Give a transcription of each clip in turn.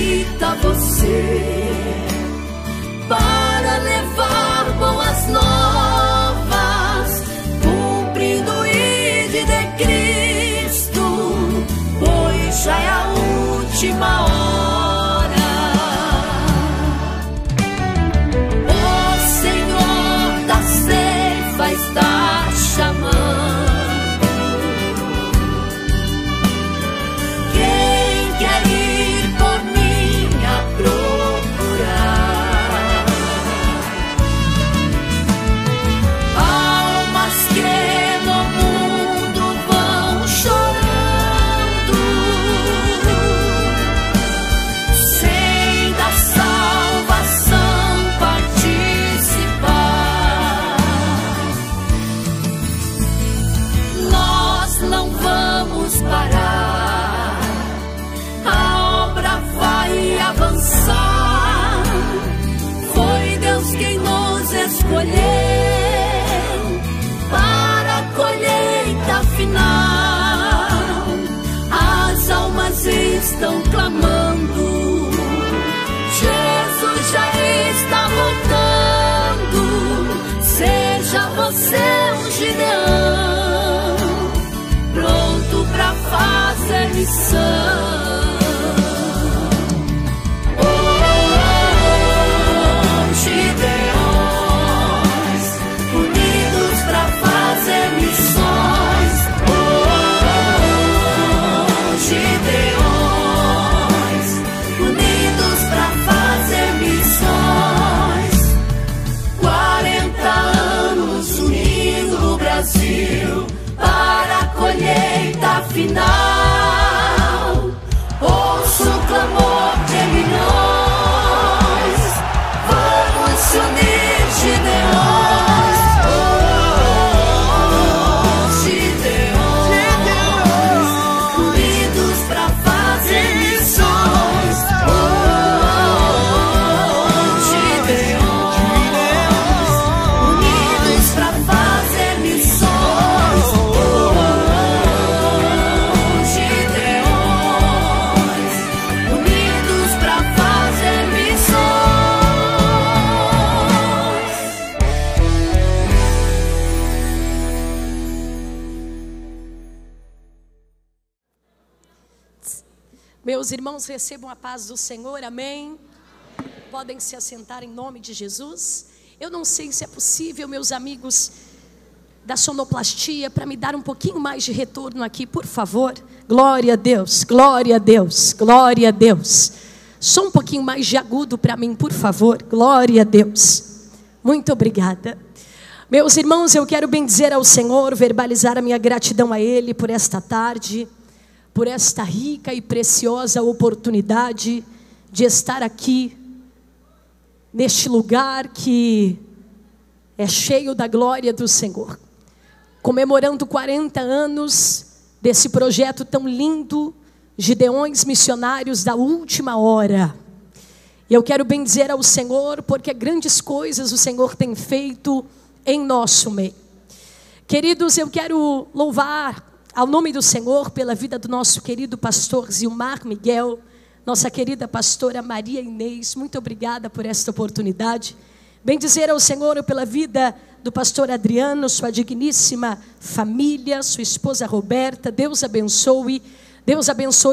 habita você, para levar boas novas, cumprindo o ID de Cristo, pois já é a última hora. O Senhor da ceifa está chamando. Foi Deus quem nos escolheu para a colheita final. As almas estão clamando, Jesus já está voltando. Seja você um Gideão, pronto para fazer missão. Para a colheita final, ouço o clamor de milhões, vamos se unir, Gideões, Gideões, unidos para fazer missões, Gideões, unidos para fazer missões. Meus irmãos, recebam a paz do Senhor, amém? Podem se assentar em nome de Jesus. Eu não sei se é possível, meus amigos da sonoplastia, para me dar um pouquinho mais de retorno aqui, por favor. Glória a Deus, glória a Deus, glória a Deus. Só um pouquinho mais de agudo para mim, por favor. Glória a Deus. Muito obrigada. Meus irmãos, eu quero bendizer ao Senhor, verbalizar a minha gratidão a Ele por esta tarde, por esta rica e preciosa oportunidade de estar aqui, neste lugar que é cheio da glória do Senhor, comemorando 40 anos desse projeto tão lindo, Gideões Missionários da Última Hora. E eu quero bendizer ao Senhor, porque grandes coisas o Senhor tem feito em nosso meio. Queridos, eu quero louvar ao nome do Senhor pela vida do nosso querido pastor Zilmar Miguel, nossa querida pastora Maria Inês. Muito obrigada por esta oportunidade. Bendizer ao Senhor pela vida do pastor Adriano, sua digníssima família, sua esposa Roberta. Deus abençoe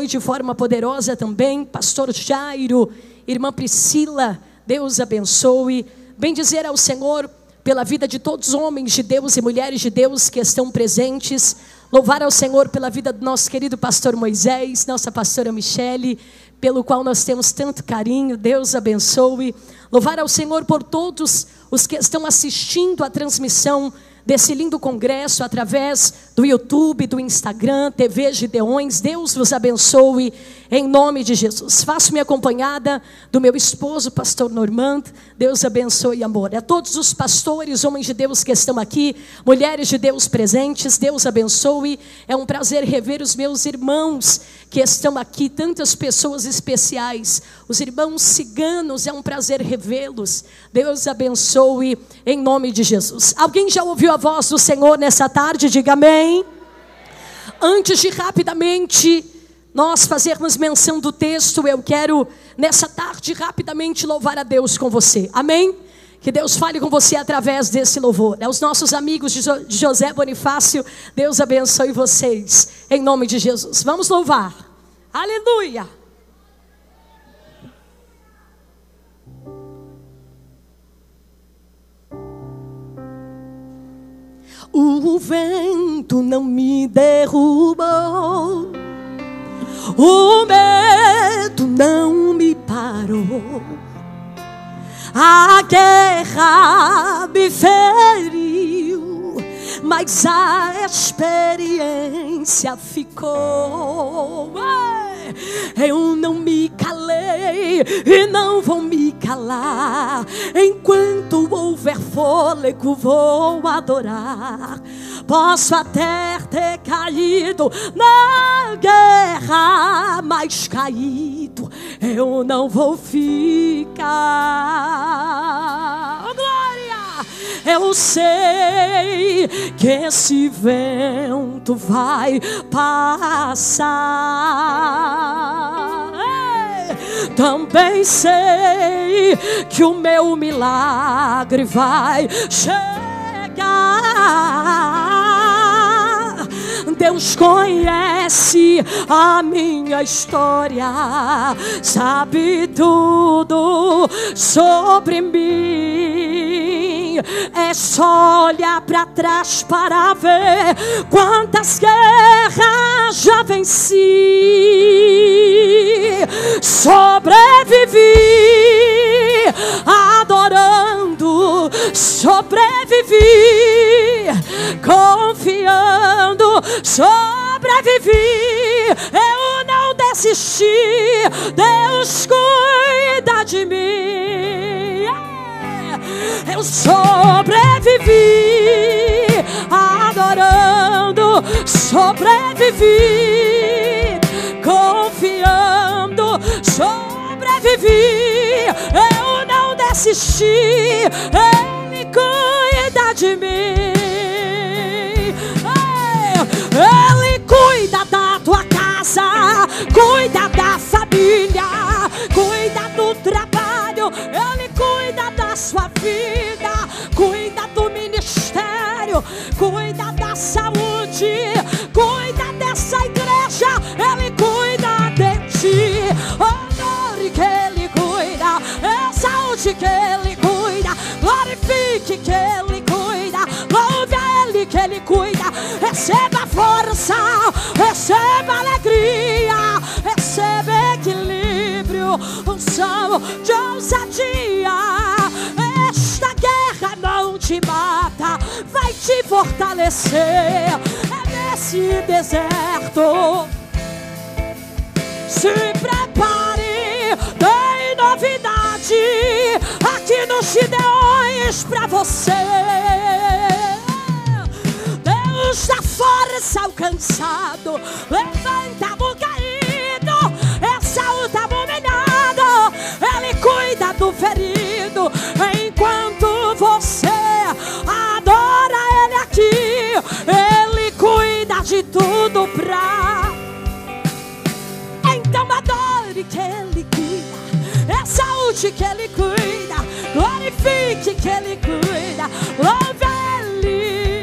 de forma poderosa também. Pastor Jairo, irmã Priscila, Deus abençoe. Bendizer ao Senhor pela vida de todos os homens de Deus e mulheres de Deus que estão presentes. Louvar ao Senhor pela vida do nosso querido pastor Moisés, nossa pastora Michele, pelo qual nós temos tanto carinho. Deus abençoe. Louvar ao Senhor por todos os que estão assistindo a transmissão desse lindo congresso através do YouTube, do Instagram, TV Gideões. Deus vos abençoe em nome de Jesus. Faço-me acompanhada do meu esposo, pastor Normando. Deus abençoe, amor. A todos os pastores, homens de Deus que estão aqui, mulheres de Deus presentes, Deus abençoe. É um prazer rever os meus irmãos que estão aqui, tantas pessoas especiais, os irmãos ciganos, é um prazer revê-los. Deus abençoe em nome de Jesus. Alguém já ouviu a voz do Senhor nessa tarde? Diga amém. Antes de rapidamente nós fazermos menção do texto, eu quero nessa tarde rapidamente louvar a Deus com você. Amém? Que Deus fale com você através desse louvor. Os nossos amigos de José Bonifácio, Deus abençoe vocês, em nome de Jesus. Vamos louvar. Aleluia. O vento não me derrubou, o medo não me parou, a guerra me feriu, mas a experiência ficou. Eu não me calei e não vou me calar. Enquanto houver fôlego vou adorar. Posso até ter caído na guerra, mas caído eu não vou ficar. Oh, glória! Eu sei que esse vento vai passar. Também sei que o meu milagre vai chegar. Deus conhece a minha história, sabe tudo sobre mim. É só olhar para trás para ver quantas guerras já venci. Sobrevivi adorando, sobrevivi confiando, sobrevivi, eu não desisti. Deus cuida de mim. Eu sobrevivi adorando, sobrevivi confiando, sobrevivi, eu não desisti. Ele cuida de mim. Ele cuida da tua casa, cuida da família, cuida do trabalho. Ele cuida da sua vida, cuida do ministério, cuida da saúde, cuida dessa igreja. Ele cuida de ti. Honore que Ele cuida, exalte que Ele cuida, glorifique que Ele cuida, louve a Ele que Ele cuida. Receba força, receba alegria, receba equilíbrio, unção de ousadia. Esta guerra não te mata, vai te fortalecer. É nesse deserto. Se prepare, tem novidade aqui nos Gideões pra você. Deus dá força ao cansado, levanta o caído, exalta o humilhado. Ele cuida do ferido, enquanto você adora Ele aqui. Ele cuida de tudo pra... Então adore que Ele cuida, exalte que Ele cuida, glorifique que Ele cuida, louve Ele.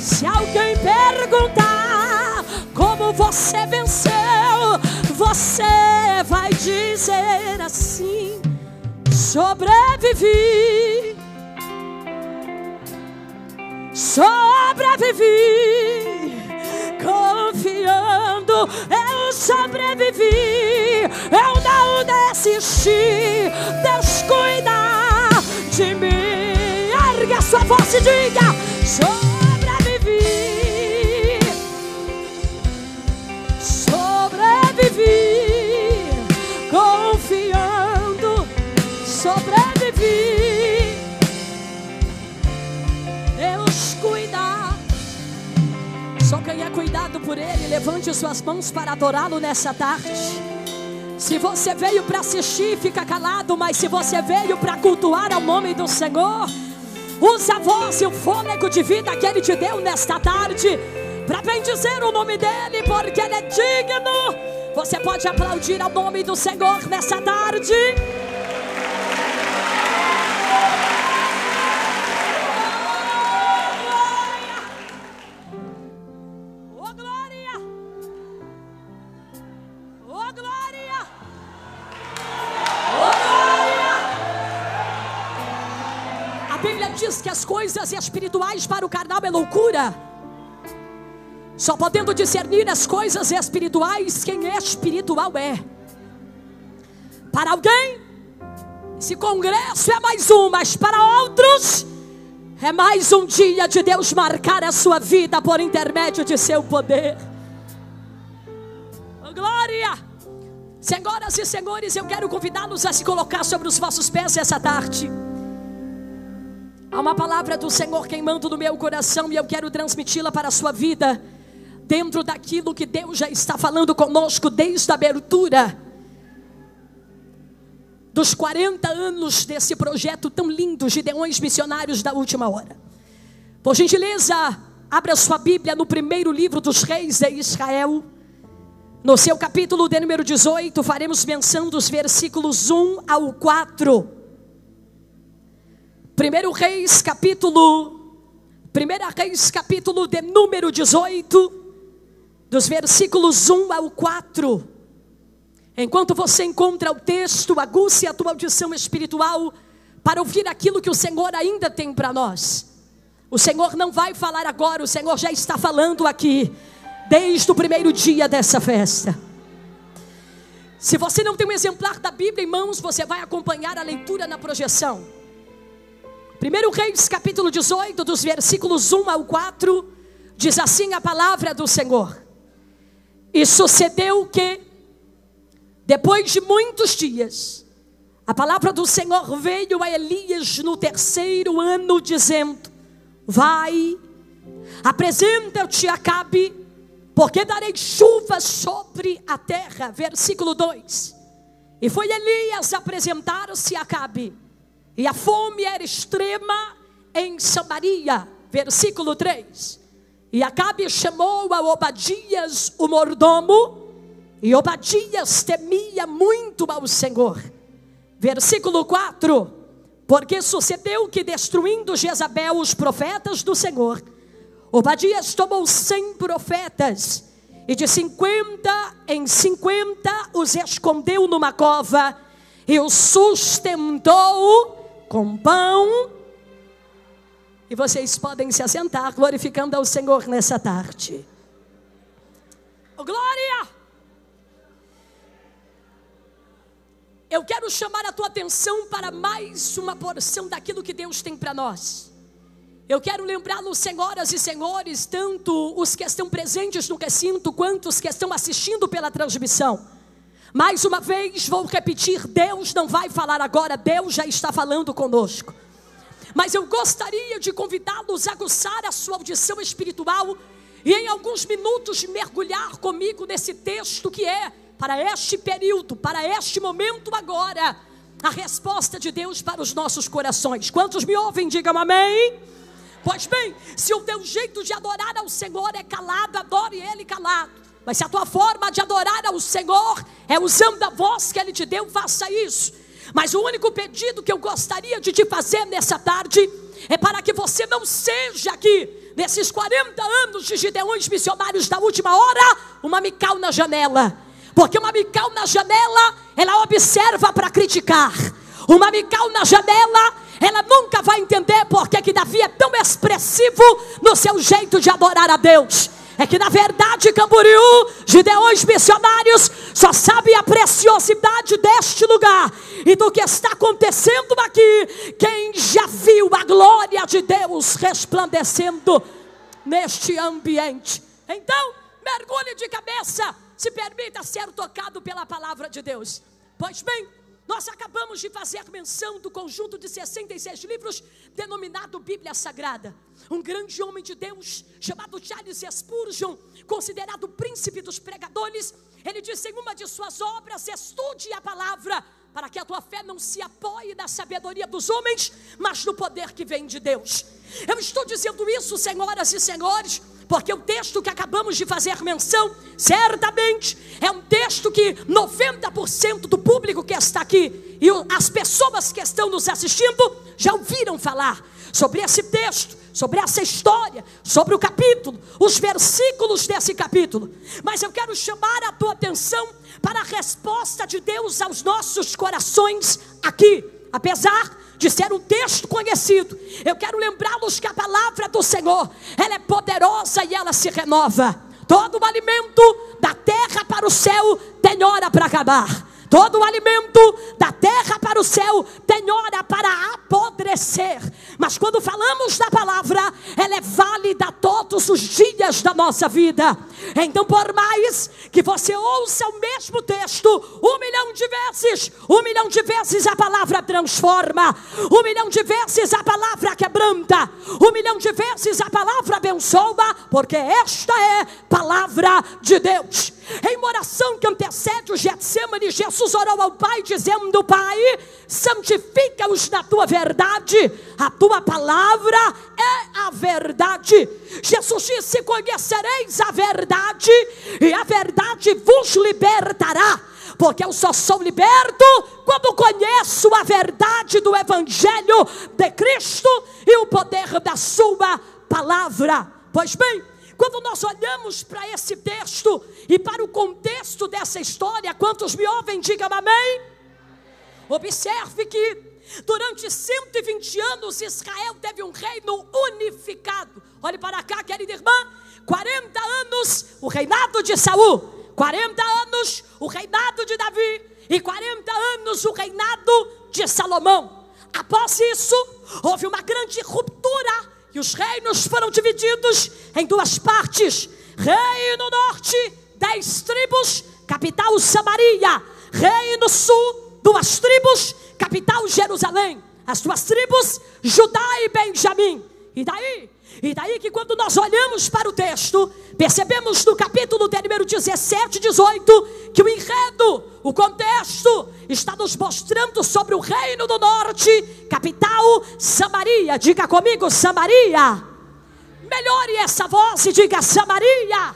Se alguém perguntar como você venceu, você vai dizer assim: sobrevivi, sobrevivi, confiando, eu sobrevivi, eu não desisti. Deus cuida de mim. Ergue a sua voz e diga: sobrevivi, sobrevivi, confiando, sobrevivi. Deus cuida. Só quem é cuidado por Ele, levante suas mãos para adorá-lo nessa tarde. Se você veio para assistir, fica calado. Mas se você veio para cultuar ao nome do Senhor, usa a voz e o fôlego de vida que Ele te deu nesta tarde para bendizer o nome dEle, porque Ele é digno. Você pode aplaudir ao nome do Senhor nessa tarde? Oh glória! Oh glória! Oh glória! A Bíblia diz que as coisas espirituais para o carnal é loucura. Só podendo discernir as coisas espirituais quem é espiritual é. Para alguém, esse congresso é mais um, mas para outros, é mais um dia de Deus marcar a sua vida por intermédio de seu poder. Oh, glória! Senhoras e senhores, eu quero convidá-los a se colocar sobre os vossos pés essa tarde. Há uma palavra do Senhor queimando no meu coração e eu quero transmiti-la para a sua vida, dentro daquilo que Deus já está falando conosco desde a abertura dos 40 anos desse projeto tão lindo, Gideões Missionários da Última Hora. Por gentileza, abra sua Bíblia no primeiro livro dos reis de Israel, no seu capítulo de número 18, faremos menção dos versículos 1 ao 4. Primeira Reis capítulo de número 18, dos versículos 1 ao 4. Enquanto você encontra o texto, aguce a tua audição espiritual para ouvir aquilo que o Senhor ainda tem para nós. O Senhor não vai falar agora, o Senhor já está falando aqui, desde o primeiro dia dessa festa. Se você não tem um exemplar da Bíblia em mãos, você vai acompanhar a leitura na projeção. 1 Reis capítulo 18, dos versículos 1 ao 4, diz assim a palavra do Senhor. E sucedeu que, depois de muitos dias, a palavra do Senhor veio a Elias no 3º ano, dizendo: vai, apresenta-te a Acabe, porque darei chuva sobre a terra. Versículo 2. E foi Elias apresentar-se a Acabe, e a fome era extrema em Samaria. Versículo 3. E Acabe chamou a Obadias, o mordomo, e Obadias temia muito ao Senhor. Versículo 4. Porque sucedeu que, destruindo Jezabel os profetas do Senhor, Obadias tomou 100 profetas, e de 50 em 50 os escondeu numa cova, e os sustentou com pão. E vocês podem se assentar, glorificando ao Senhor nessa tarde. Oh, glória! Eu quero chamar a tua atenção para mais uma porção daquilo que Deus tem para nós. Eu quero lembrá-los, senhoras e senhores, tanto os que estão presentes no recinto, quanto os que estão assistindo pela transmissão. Mais uma vez vou repetir, Deus não vai falar agora, Deus já está falando conosco. Mas eu gostaria de convidá-los a aguçar a sua audição espiritual e em alguns minutos mergulhar comigo nesse texto que é, para este período, para este momento agora, a resposta de Deus para os nossos corações. Quantos me ouvem, digam amém. Pois bem, se o teu jeito de adorar ao Senhor é calado, adore Ele calado. Mas se a tua forma de adorar ao Senhor é usando a voz que Ele te deu, faça isso. Mas o único pedido que eu gostaria de te fazer nessa tarde é para que você não seja aqui, nesses 40 anos de Gideões Missionários da Última Hora, uma Mical na janela. Porque uma Mical na janela, ela observa para criticar. Uma Mical na janela, ela nunca vai entender porque que Davi é tão expressivo no seu jeito de adorar a Deus. É que na verdade Camboriú, Gideões Missionários, só sabe a preciosidade deste lugar e do que está acontecendo aqui. Quem já viu a glória de Deus resplandecendo neste ambiente? Então, mergulhe de cabeça, se permita ser tocado pela palavra de Deus. Pois bem, nós acabamos de fazer menção do conjunto de 66 livros denominado Bíblia Sagrada. Um grande homem de Deus chamado Charles Spurgeon, considerado o príncipe dos pregadores, ele disse em uma de suas obras: estude a palavra, para que a tua fé não se apoie na sabedoria dos homens, mas no poder que vem de Deus. Eu estou dizendo isso, senhoras e senhores, Porque o texto que acabamos de fazer menção, certamente é um texto que 90% do público que está aqui e as pessoas que estão nos assistindo já ouviram falar sobre esse texto, sobre essa história, sobre o capítulo, os versículos desse capítulo. Mas eu quero chamar a tua atenção para a resposta de Deus aos nossos corações aqui. Apesar de ser um texto conhecido, eu quero lembrá-los que a palavra do Senhor, ela é poderosa e ela se renova. Todo o alimento da terra para o céu tem hora para acabar. Todo o alimento da terra para o céu tem hora para apodrecer. Mas quando falamos da palavra, ela é válida todos os dias da nossa vida. Então, por mais que você ouça o mesmo texto 1 milhão de vezes a palavra transforma, 1 milhão de vezes a palavra quebranta, 1 milhão de vezes a palavra abençoa, porque esta é palavra de Deus. Em uma oração que antecede o Getsemane, Jesus orou ao Pai dizendo: Pai, santifica-os na tua verdade, a tua palavra é a verdade. Jesus disse: conhecereis a verdade e a verdade vos libertará. Porque eu só sou liberto quando conheço a verdade do Evangelho de Cristo e o poder da sua palavra. Pois bem, quando nós olhamos para esse texto e para o contexto dessa história, quantos me ouvem, digam amém? Observe que durante 120 anos Israel teve um reino unificado. Olhe para cá, querida irmã, 40 anos o reinado de Saul, 40 anos o reinado de Davi e 40 anos o reinado de Salomão. Após isso, houve uma grande ruptura e os reinos foram divididos em duas partes. Reino norte, 10 tribos, capital Samaria. Reino sul, 2 tribos, capital Jerusalém. As 2 tribos, Judá e Benjamim. E daí que quando nós olhamos para o texto, percebemos no capítulo de número 17 e 18, que o enredo, o contexto, está nos mostrando sobre o reino do norte, capital Samaria. Diga comigo, Samaria. Melhore essa voz e diga Samaria.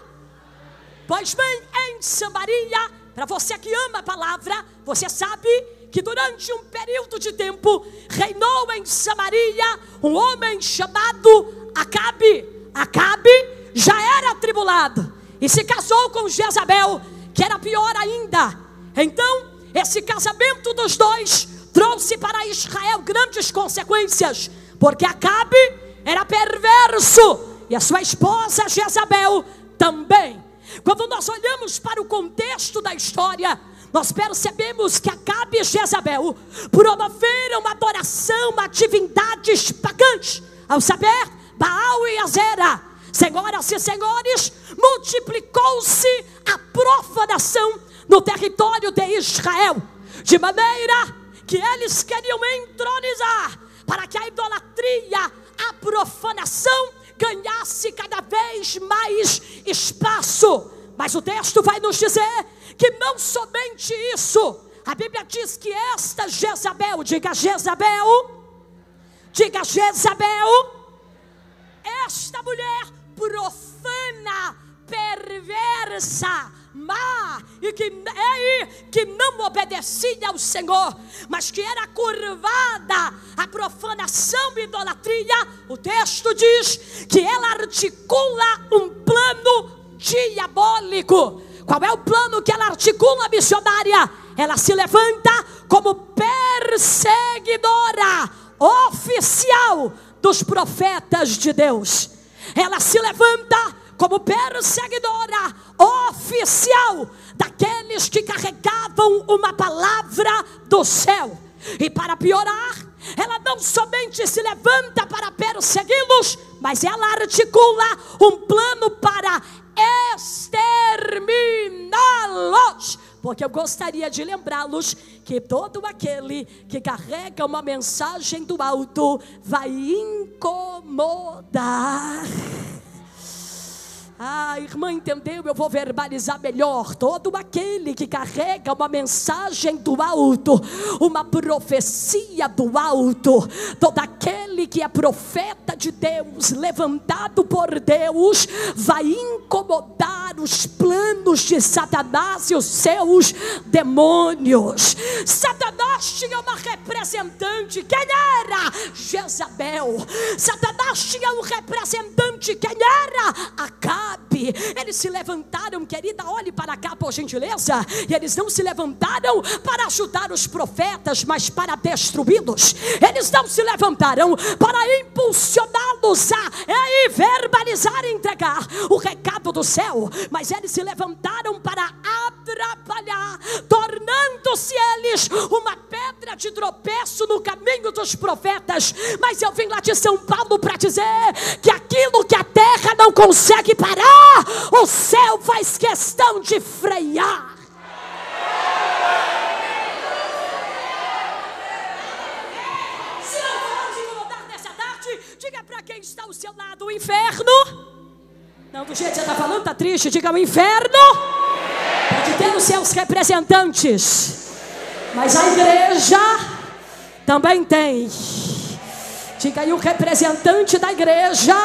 Pois bem, em Samaria, para você que ama a palavra, você sabe que durante um período de tempo reinou em Samaria um homem chamado Acabe. Acabe já era atribulado e se casou com Jezabel, que era pior ainda. Então, esse casamento dos dois trouxe para Israel grandes consequências, porque Acabe era perverso e a sua esposa Jezabel também. Quando nós olhamos para o contexto da história, nós percebemos que Acabe e Jezabel promoveram adoração a divindades pagãs, ao saber, Baal e Azera. Senhoras e senhores, multiplicou-se a profanação no território de Israel, de maneira que eles queriam entronizar, para que a idolatria, a profanação ganhasse cada vez mais espaço. Mas o texto vai nos dizer que não somente isso. A Bíblia diz que esta Jezabel, diga Jezabel, diga Jezabel, esta mulher profana, perversa, má e que não obedecia ao Senhor, mas que era curvada à profanação e idolatria, o texto diz que ela articula um plano diabólico. Qual é o plano que ela articula, missionária? Ela se levanta como perseguidora oficial dos profetas de Deus. Ela se levanta como perseguidora oficial daqueles que carregavam uma palavra do céu. E para piorar, ela não somente se levanta para persegui-los, mas ela articula um plano para exterminá-los. Porque eu gostaria de lembrá-los que todo aquele que carrega uma mensagem do alto vai incomodar. Ah, irmã, entendeu? Eu vou verbalizar melhor. Todo aquele que carrega uma mensagem do alto, uma profecia do alto, todo aquele aquele que é profeta de Deus, levantado por Deus, vai incomodar os planos de Satanás e os seus demônios. Satanás tinha uma representante, quem era? Jezabel. Satanás tinha um representante, quem era? Acabe. Eles se levantaram, querida, olhe para cá por gentileza, e eles não se levantaram para ajudar os profetas, mas para destruí-los. Eles não se levantaram para impulsioná-los a verbalizar e entregar o recado do céu, mas eles se levantaram para atrapalhar, tornando-se eles uma pedra de tropeço no caminho dos profetas. Mas eu vim lá de São Paulo para dizer que aquilo que a terra não consegue parar, o céu faz questão de frear. Diga para quem está ao seu lado: o inferno. Não, do jeito que você está falando, está triste. Diga: o inferno pode ter os seus representantes, mas a igreja também tem. Diga aí: o representante da igreja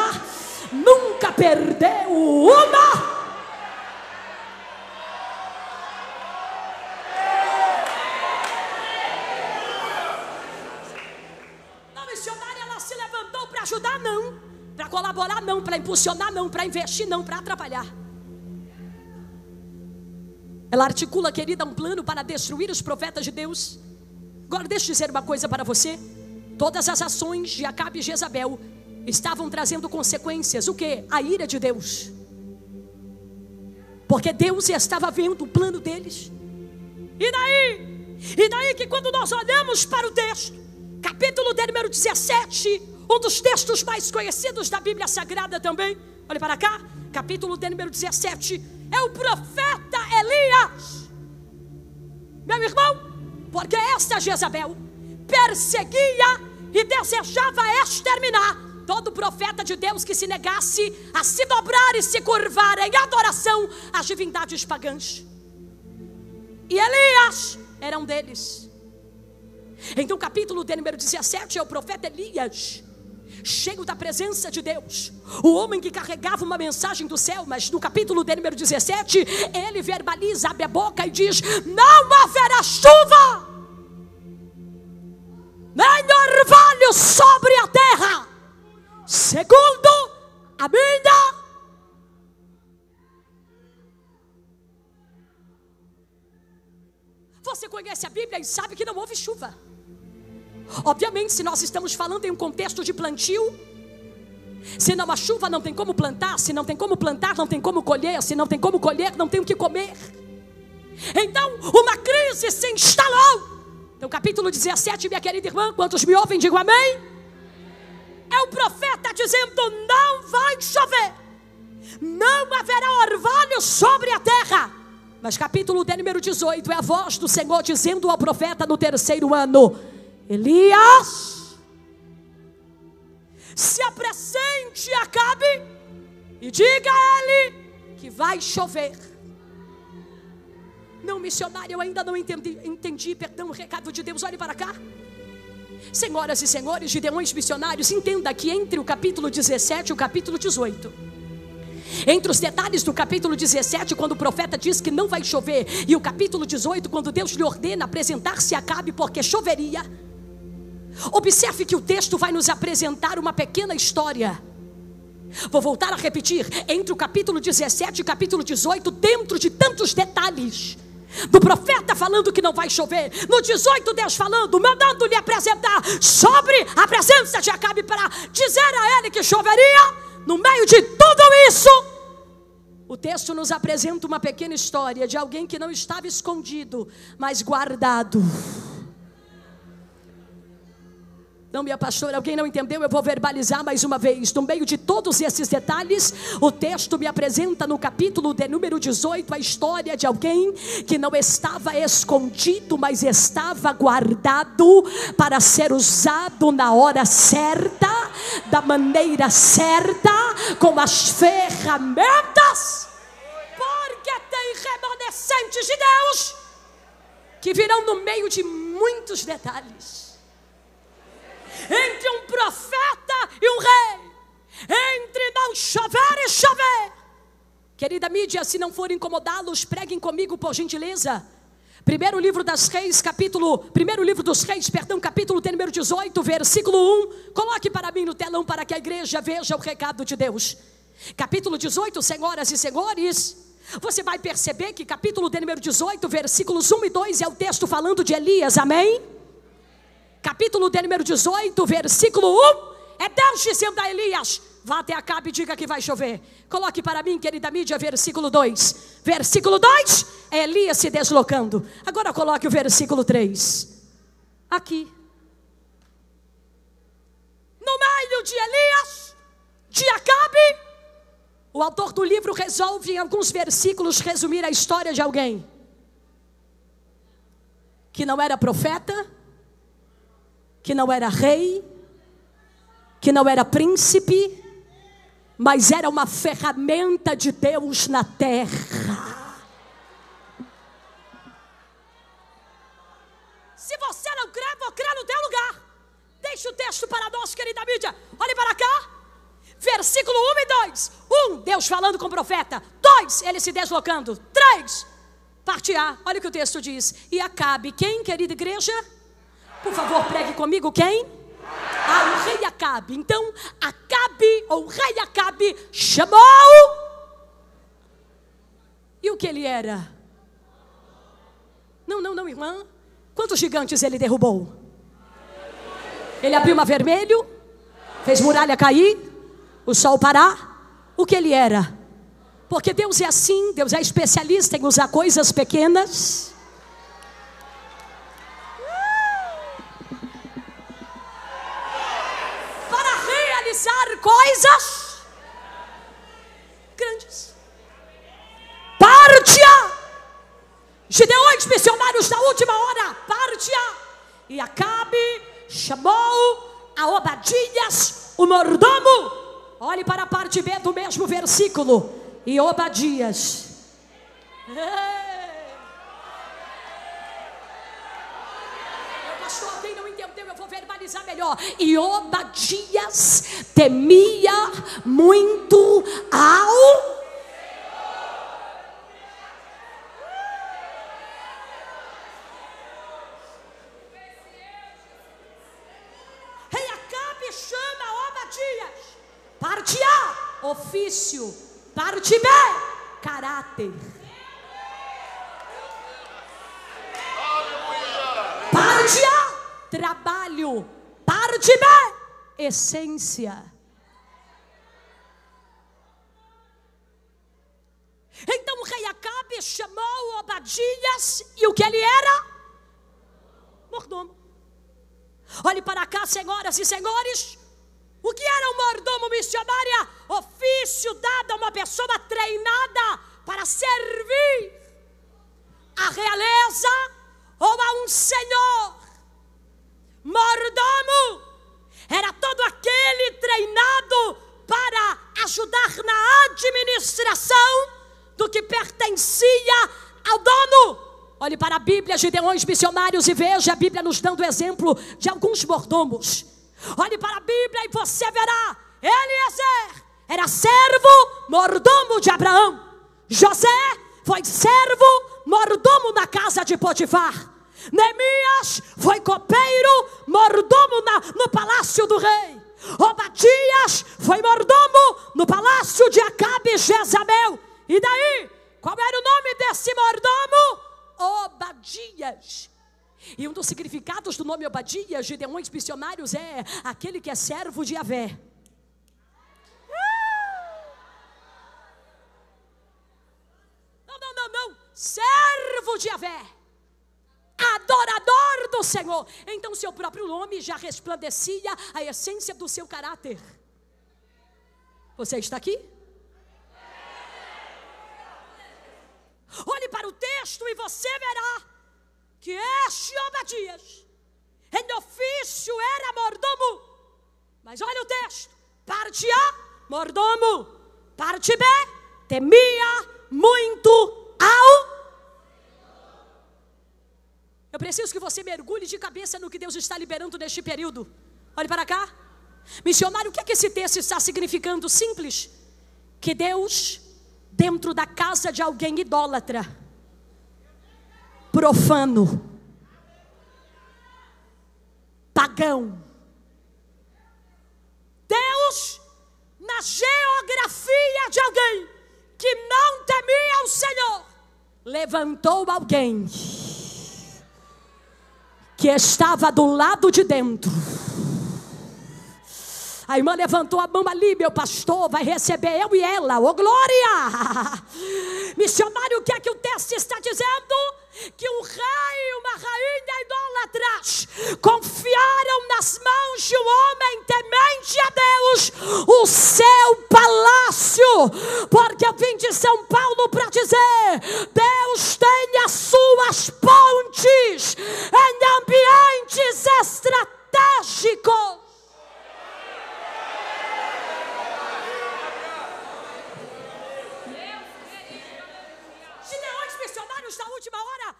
nunca perdeu uma. Ajudar não, para colaborar não, para impulsionar não, para investir não, para atrapalhar. Ela articula, querida, um plano para destruir os profetas de Deus. Agora deixa eu dizer uma coisa para você. Todas as ações de Acabe e Jezabel estavam trazendo consequências. O que? A ira de Deus. Porque Deus estava vendo o plano deles. E daí? E daí que quando nós olhamos para o texto, capítulo de número 17, um dos textos mais conhecidos da Bíblia Sagrada também. Olha para cá, capítulo de número 17. É o profeta Elias. Meu irmão, porque esta Jezabel perseguia e desejava exterminar todo profeta de Deus que se negasse a se dobrar e se curvar em adoração às divindades pagãs. E Elias era um deles. Então o capítulo de número 17 é o profeta Elias, cheio da presença de Deus, o homem que carregava uma mensagem do céu. Mas no capítulo de número 17, ele verbaliza, abre a boca e diz: não haverá chuva, nem orvalho sobre a terra, segundo a minha. Você conhece a Bíblia e sabe que não houve chuva. Obviamente, se nós estamos falando em um contexto de plantio, se não há chuva, não tem como plantar. Se não tem como plantar, não tem como colher. Se não tem como colher, não tem o que comer. Então, uma crise se instalou. Então, capítulo 17, minha querida irmã, quantos me ouvem, digam amém. É o profeta dizendo: não vai chover, não haverá orvalho sobre a terra. Mas capítulo de número 18 é a voz do Senhor dizendo ao profeta no terceiro ano: Elias, se apresente a Acabe e diga a ele que vai chover. Não, missionário, eu ainda não entendi, perdão, o recado de Deus. Olhe para cá. Senhoras e senhores, gideões missionários, entenda que entre o capítulo 17 e o capítulo 18, entre os detalhes do capítulo 17, quando o profeta diz que não vai chover, e o capítulo 18, quando Deus lhe ordena apresentar-se a Acabe porque choveria, observe que o texto vai nos apresentar uma pequena história. Vou voltar a repetir: entre o capítulo 17 e o capítulo 18, dentro de tantos detalhes, do profeta falando que não vai chover, no 18 Deus falando, mandando-lhe apresentar sobre a presença de Acabe para dizer a ele que choveria. No meio de tudo isso, o texto nos apresenta uma pequena história de alguém que não estava escondido, mas guardado. Não, minha pastora, alguém não entendeu? Eu vou verbalizar mais uma vez. No meio de todos esses detalhes, o texto me apresenta no capítulo de número 18 a história de alguém que não estava escondido, mas estava guardado para ser usado na hora certa, da maneira certa, com as ferramentas, porque tem remanescentes de Deus que virão no meio de muitos detalhes. entre um profeta e um rei, entre não chover e chover. Querida mídia, se não for incomodá-los, preguem comigo, por gentileza. Primeiro livro dos Reis, capítulo de número 18, versículo 1. Coloque para mim no telão para que a igreja veja o recado de Deus. Capítulo 18, senhoras e senhores, você vai perceber que capítulo de número 18, versículos 1 e 2 é o texto falando de Elias, amém? Capítulo de número 18, versículo 1, é Deus dizendo a Elias: vá até Acabe e diga que vai chover. Coloque para mim, querida mídia, versículo 2. Versículo 2, é Elias se deslocando. Agora coloque o versículo 3. Aqui. No meio de Elias, de Acabe, o autor do livro resolve em alguns versículos resumir a história de alguém que não era profeta, que não era rei, que não era príncipe, mas era uma ferramenta de Deus na terra. Se você não crê, vou crer no teu lugar. Deixa o texto para nós, querida mídia. Olhe para cá. Versículo 1 e 2. 1, Deus falando com o profeta. 2, ele se deslocando. 3, parte A. Olha o que o texto diz. E Acabe, quem, querida igreja? Por favor, pregue comigo, quem? O rei Acabe. Então, Acabe, ou o rei Acabe, chamou. E o que ele era? Não, irmã. Quantos gigantes ele derrubou? Ele abriu mar vermelho, fez muralha cair, o sol parar. O que ele era? Porque Deus é assim, Deus é especialista em usar coisas pequenas para realizar coisas grandes. Parte-a! Gideões missionários da última hora, parte-a! E Acabe chamou a Obadias, o mordomo. Olhe para a parte B do mesmo versículo. E Obadias. Pastor, quem não entendeu, eu vou verbalizar melhor. E Obadias temia muito ao rei. Acabe chama Obadias. Parte A, ofício. Parte B, caráter. Parte A, trabalho. Parte B, essência. Então o rei Acabe chamou Obadias. E o que ele era? Mordomo. Olhe para cá, senhoras e senhores. O que era um mordomo missionária? Ofício dado a uma pessoa treinada para servir a realeza ou a um senhor. Mordomo era todo aquele treinado para ajudar na administração do que pertencia ao dono. Olhe para a Bíblia, Gideões missionários, e veja a Bíblia nos dando exemplo de alguns mordomos. Olhe para a Bíblia e você verá. Eliezer era servo, mordomo de Abraão. José foi servo, mordomo na casa de Potifar. Neemias foi copeiro, mordomo no palácio do rei. Obadias foi mordomo no palácio de Acabe e Jezabel. E daí, qual era o nome desse mordomo? Obadias. E um dos significados do nome Obadias, Gideões missionários, é aquele que é servo de Yahvé. Não. Servo de Yahvé. Adorador do Senhor. Então seu próprio nome já resplandecia a essência do seu caráter. Você está aqui? Olhe para o texto e você verá que este Obadias, em ofício, era mordomo. Mas olha o texto. Parte A, mordomo. Parte B, temia muito ao... Eu preciso que você mergulhe de cabeça no que Deus está liberando neste período. Olhe para cá. Missionário, o que é que esse texto está significando? Simples. Que Deus, dentro da casa de alguém idólatra, profano, pagão, Deus, na geografia de alguém que não temia o Senhor, levantou alguém que estava do lado de dentro. A irmã levantou a mão ali, meu pastor, vai receber eu e ela, ô glória! Missionário, o que é que o texto está dizendo? Que um rei e uma rainha idólatras confiaram nas mãos de um homem temente a Deus o seu palácio, porque eu vim de São Paulo para dizer: Deus tem as suas pontes em ambientes estratégicos. Da última hora,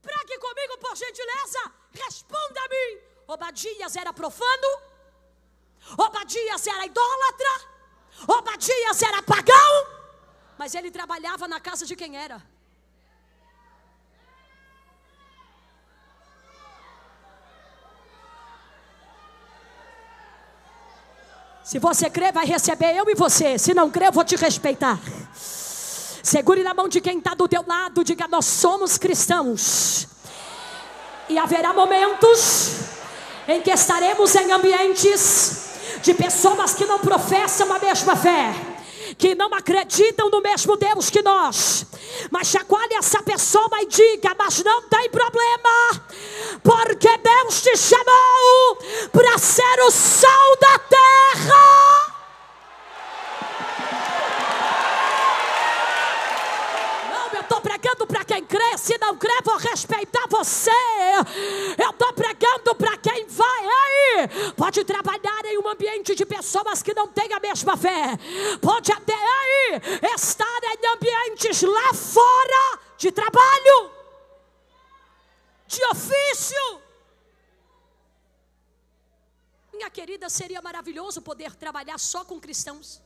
pregue comigo por gentileza, responda a mim. Obadias era profano? Obadias era idólatra? Obadias era pagão? Mas ele trabalhava na casa de quem era? Se você crê, vai receber eu e você. Se não crê, eu vou te respeitar. Segure na mão de quem está do teu lado, diga: nós somos cristãos. E haverá momentos em que estaremos em ambientes de pessoas que não professam a mesma fé, que não acreditam no mesmo Deus que nós. Mas chacoalhe essa pessoa e diga: mas não tem problema, porque Deus te chamou para ser o sal da terra. Estou pregando para quem crê. Se não crê, vou respeitar você. Eu estou pregando para quem vai aí. Pode trabalhar em um ambiente de pessoas que não têm a mesma fé. Pode até aí estar em ambientes lá fora de trabalho, de ofício. Minha querida, seria maravilhoso poder trabalhar só com cristãos.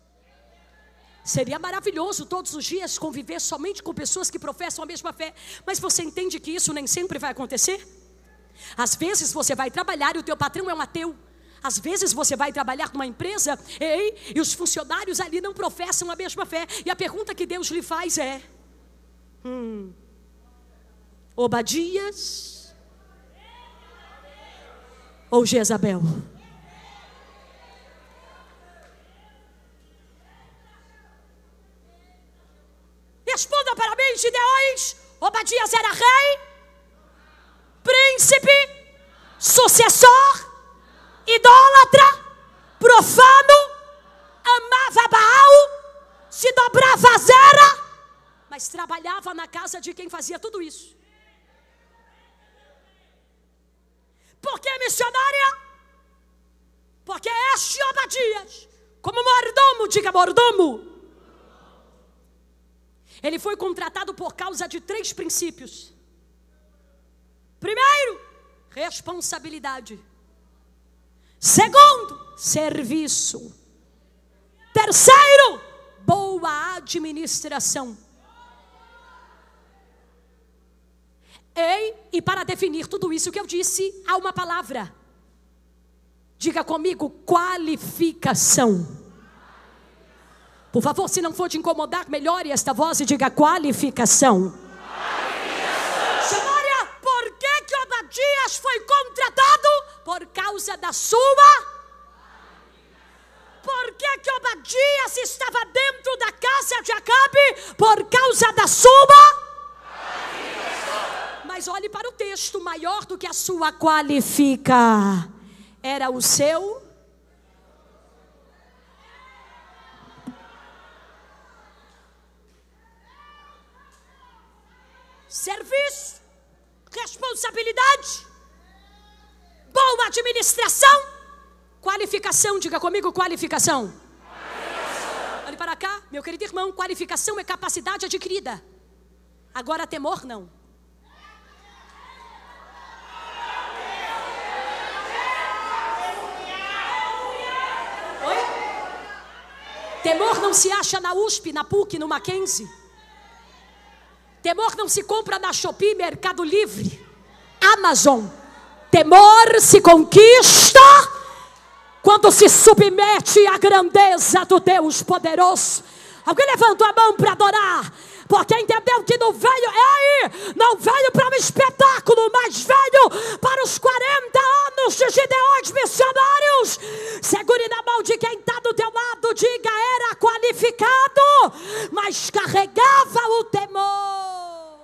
Seria maravilhoso todos os dias conviver somente com pessoas que professam a mesma fé. Mas você entende que isso nem sempre vai acontecer? Às vezes você vai trabalhar e o teu patrão é um ateu. Às vezes você vai trabalhar numa empresa e os funcionários ali não professam a mesma fé. E a pergunta que Deus lhe faz é: Obadias ou Jezabel? Responda para mim, Gideões. Obadias era rei, príncipe, sucessor, idólatra, profano, amava Baal, se dobrava a Zera, mas trabalhava na casa de quem fazia tudo isso. Por que, missionária? Porque este Obadias, como mordomo, diga mordomo, ele foi contratado por causa de 3 princípios. Primeiro, responsabilidade. Segundo, serviço. Terceiro, boa administração. E para definir tudo isso que eu disse, há uma palavra. Diga comigo: qualificação. Por favor, se não for te incomodar, melhore esta voz e diga: qualificação. Senhora, por que Obadias foi contratado? Por causa da sua. Por que Obadias estava dentro da casa de Acabe? Por causa da sua. Mas olhe para o texto: maior do que a sua qualifica era o seu serviço, responsabilidade, boa administração, qualificação. Diga comigo: qualificação. Olhe para cá, meu querido irmão. Qualificação é capacidade adquirida. Agora temor não. Temor não se acha na USP, na PUC, no Mackenzie. Temor não se compra na Shopee, Mercado Livre, Amazon. Temor se conquista quando se submete à grandeza do Deus poderoso. Alguém levantou a mão para adorar, porque entendeu que não veio, não veio para um espetáculo, mas veio para os 40 anos de Gideões missionários. Segure na mão de quem está do teu lado, diga: era qualificado, mas carregava o temor.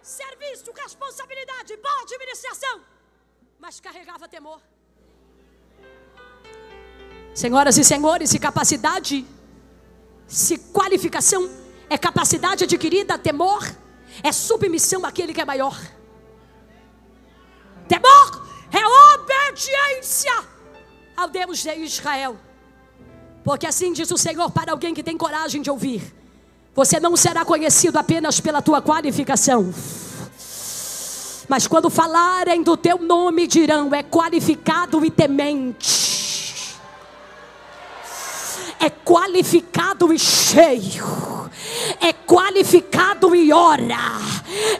Serviço, responsabilidade, boa administração, mas carregava temor. Senhoras e senhores, se capacidade, se qualificação é capacidade adquirida, temor é submissão àquele que é maior. Temor é obediência ao Deus de Israel. Porque assim diz o Senhor para alguém que tem coragem de ouvir: você não será conhecido apenas pela tua qualificação, mas quando falarem do teu nome dirão: é qualificado e temente, é qualificado e cheio, é qualificado e ora,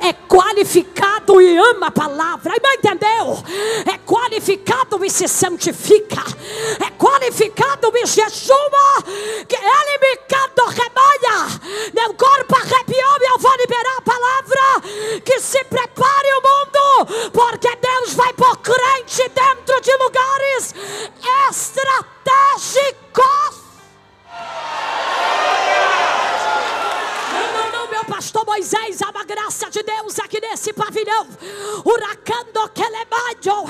é qualificado e ama a palavra. Irmã, entendeu? É qualificado e se santifica, é qualificado e jejuma, que ele me canta rebanha, meu corpo arrepiou e eu vou liberar a palavra. Que se prepare o mundo, porque Deus vai pôr crente dentro de lugares estratégicos. Não, meu pastor Moisés, há uma graça de Deus aqui nesse pavilhão. Huracando que levantou,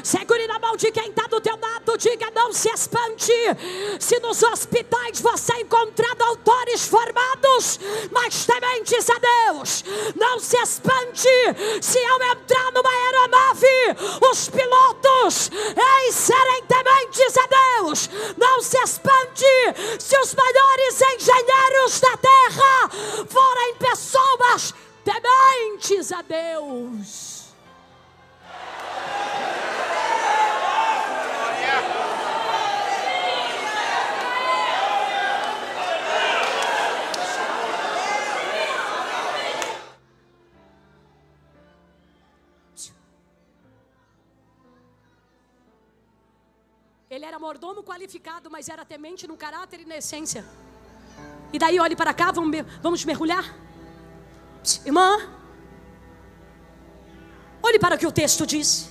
segure na mão de quem está do teu lado, diga: não se espante se nos hospitais você encontrar doutores formados, mas tementes a Deus. Não se espante se ao entrar numa aeronave os pilotos serem tementes a Deus. Não se espante se os maiores engenheiros da terra forem pessoas tementes a Deus. Ele era mordomo qualificado, mas era temente no caráter e na essência. E daí olhe para cá, vamos mergulhar. Irmã, olhe para o que o texto diz.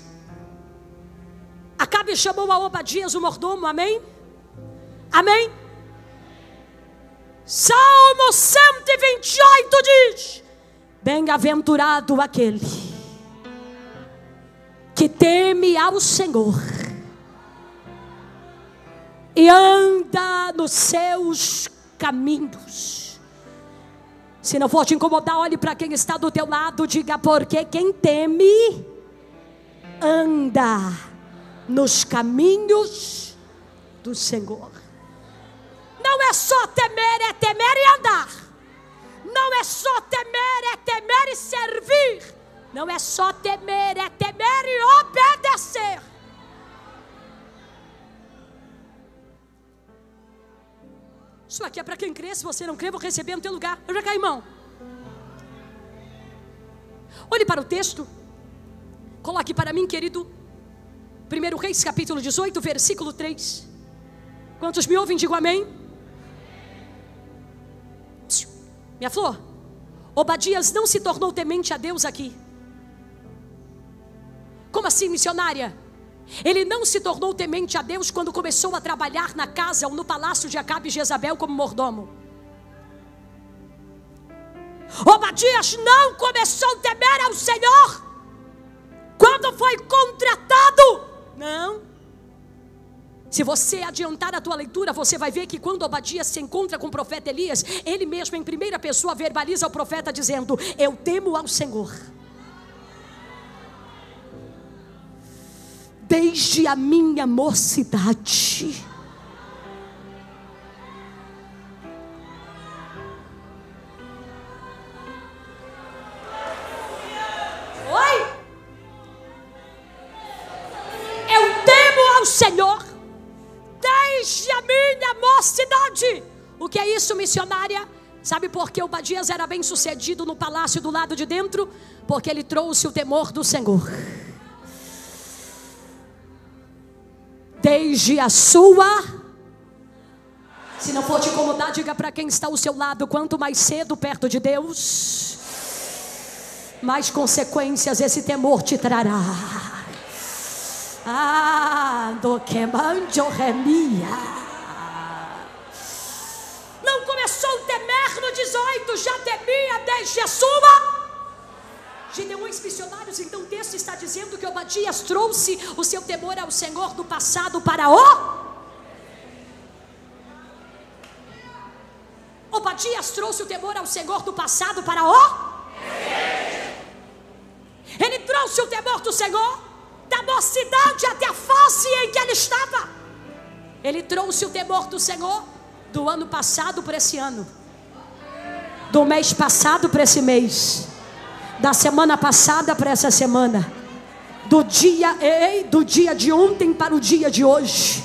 Acabe chamou a Obadias o mordomo, amém? Amém? Salmo 128 diz: bem-aventurado aquele que teme ao Senhor e anda nos seus caminhos. Se não for te incomodar, olhe para quem está do teu lado, diga: porque quem teme anda nos caminhos do Senhor. Não é só temer, é temer e andar. Não é só temer, é temer e servir. Não é só temer, é temer e obedecer. Isso aqui é para quem crê. Se você não crê, vou receber no teu lugar. Eu já caí, irmão. Olhe para o texto. Coloque para mim, querido, 1 Reis capítulo 18, versículo 3. Quantos me ouvem, digo amém. Minha flor, Obadias não se tornou temente a Deus aqui. Como assim, missionária? Ele não se tornou temente a Deus quando começou a trabalhar na casa ou no palácio de Acabe e Jezabel como mordomo. Obadias não começou a temer ao Senhor quando foi contratado. Não. Se você adiantar a tua leitura, você vai ver que quando Obadias se encontra com o profeta Elias, ele mesmo em primeira pessoa verbaliza ao profeta dizendo: eu temo ao Senhor desde a minha mocidade. Senhor desde a minha mocidade. O que é isso, missionária? Sabe por que Obadias era bem sucedido no palácio do lado de dentro? Porque ele trouxe o temor do Senhor. Desde a sua... Se não for te incomodar, diga para quem está ao seu lado: quanto mais cedo perto de Deus, mais consequências esse temor te trará. Do que manjo remia. Não começou a temer no 18, já temia desde a sua. Gideões missionários. Então o texto está dizendo que Obadias trouxe o seu temor ao Senhor do passado para o... Obadias trouxe o temor ao Senhor do passado para o... Ele trouxe o temor do Senhor da mocidade até a fase em que ele estava. Ele trouxe o temor do Senhor do ano passado para esse ano, do mês passado para esse mês, da semana passada para essa semana, do dia de ontem para o dia de hoje.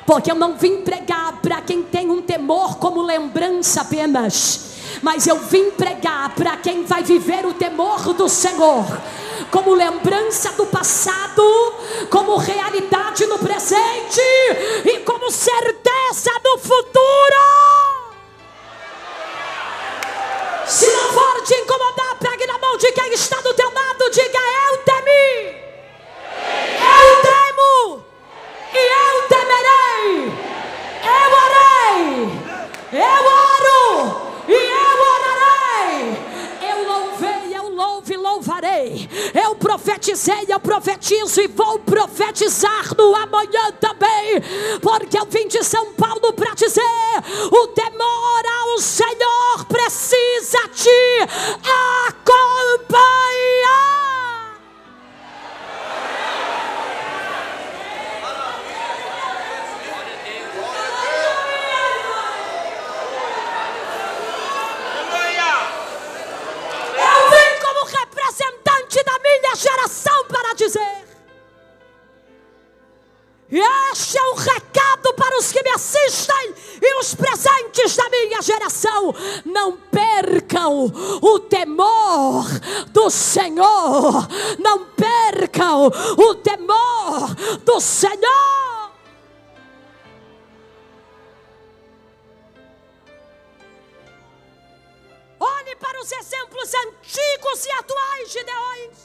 Porque eu não vim pregar para quem tem um temor como lembrança apenas, mas eu vim pregar para quem vai viver o temor do Senhor como lembrança do passado, como realidade no presente e como certeza do futuro. Se não for te incomodar, pegue na mão de quem está do teu lado, diga: eu temi, eu temo e eu temerei. Eu orei, eu oro e eu orarei. Eu louvei, eu louvo e louvarei. Eu profetizei, eu profetizo e vou profetizar no amanhã também. Porque eu vim de São Paulo para dizer: o temor ao Senhor precisa te acompanhar. Representante da minha geração para dizer: este é um recado para os que me assistem e os presentes da minha geração. Não percam o temor do Senhor. Não percam o temor do Senhor. Olhe para os exemplos antigos e atuais, Gideões,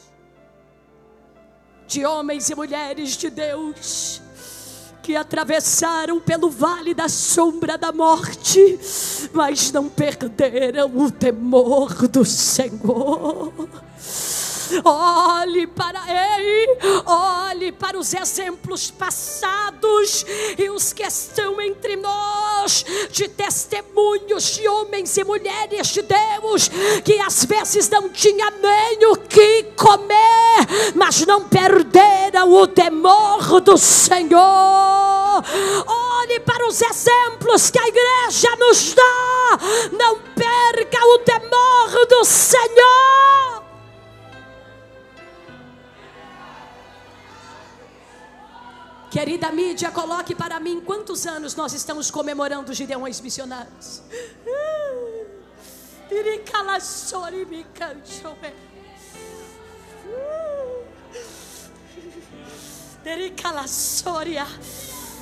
de homens e mulheres de Deus que atravessaram pelo vale da sombra da morte, mas não perderam o temor do Senhor. Olhe para os exemplos passados e os que estão entre nós, de testemunhos de homens e mulheres de Deus que às vezes não tinham nem o que comer, mas não perderam o temor do Senhor. Olhe para os exemplos que a igreja nos dá. Não perca o temor do Senhor. Querida mídia, coloque para mim quantos anos nós estamos comemorando os Gideões missionários.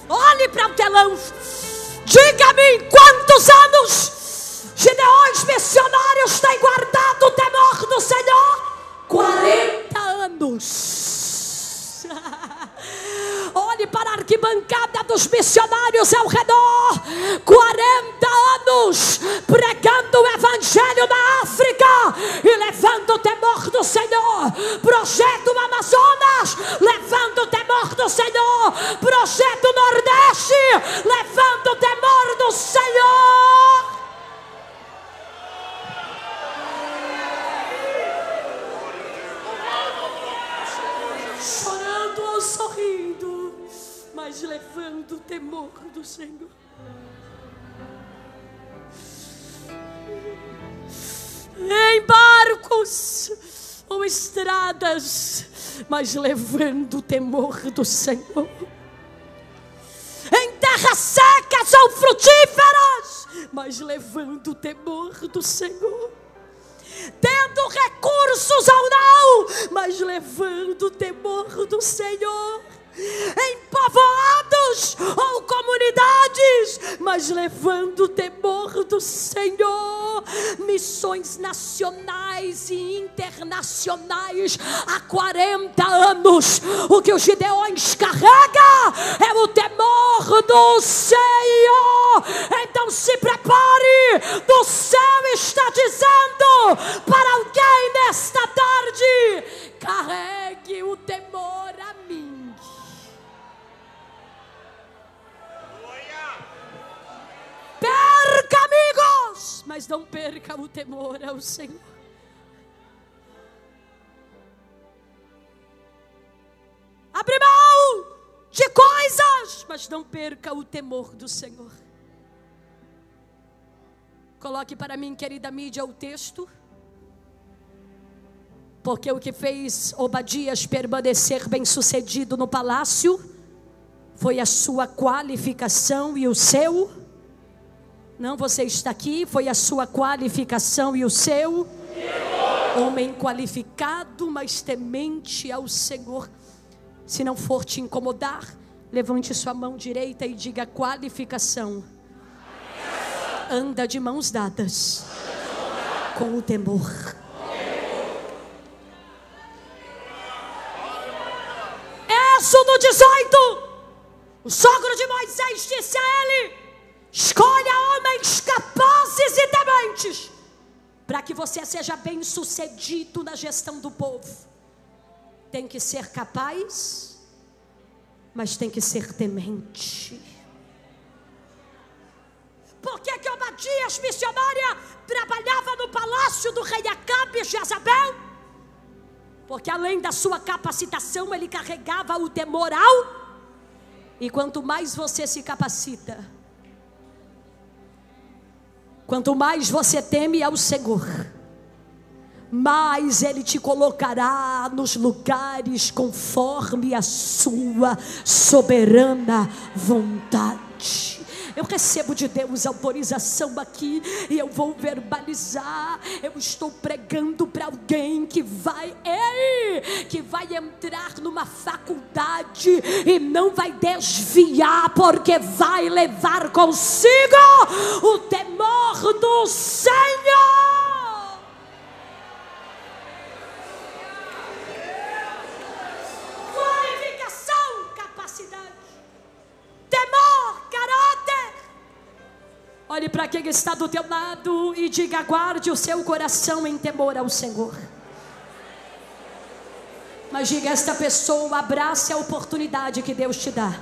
Olhe para o telão. Diga-me quantos anos Gideões missionários têm guardado o temor do Senhor. 40 anos. Olhe para a arquibancada dos missionários ao redor. 40 anos pregando o evangelho na África e levando o temor do Senhor. Projeto Amazonas, levando o temor do Senhor. Projeto Nordeste, levando o temor do Senhor. Chorando ou sorrindo, mas levando o temor do Senhor. Em barcos ou estradas, mas levando o temor do Senhor. terras secas ou frutíferas, mas levando o temor do Senhor. Tendo recursos ou não, mas levando o temor do Senhor. Em povoados ou comunidades, mas levando o temor do Senhor. Missões nacionais e internacionais há 40 anos. O que os gideões carregam é o temor do Senhor. Então se prepare, do céu está dizendo para alguém nesta tarde: carregue o temor a mim. Perca, amigos, mas não perca o temor ao Senhor. Abre mão de coisas, mas não perca o temor do Senhor. Coloque para mim, querida mídia, o texto. Porque o que fez Obadias permanecer bem-sucedido no palácio foi a sua qualificação e o seu... Não, você está aqui, foi a sua qualificação e o seu homem qualificado, mas temente ao Senhor. Se não for te incomodar, levante sua mão direita e diga: qualificação anda de mãos dadas com o temor. Êxodo 18, o sogro de Moisés disse a ele: escolha homens capazes e tementes, para que você seja bem sucedido na gestão do povo. Tem que ser capaz, mas tem que ser temente. Por que que Obadias, missionária, trabalhava no palácio do rei Acabe e Jezabel? Porque além da sua capacitação, ele carregava o temor ao... E quanto mais você se capacita, quanto mais você teme ao Senhor, mais Ele te colocará nos lugares conforme a sua soberana vontade. Eu recebo de Deus autorização aqui e eu vou verbalizar. Eu estou pregando para alguém que vai entrar numa faculdade e não vai desviar, porque vai levar consigo o temor do Senhor. Qualificação, capacidade, temor, caráter. Olhe para quem está do teu lado e diga: guarde o seu coração em temor ao Senhor. Mas diga a esta pessoa: abrace a oportunidade que Deus te dá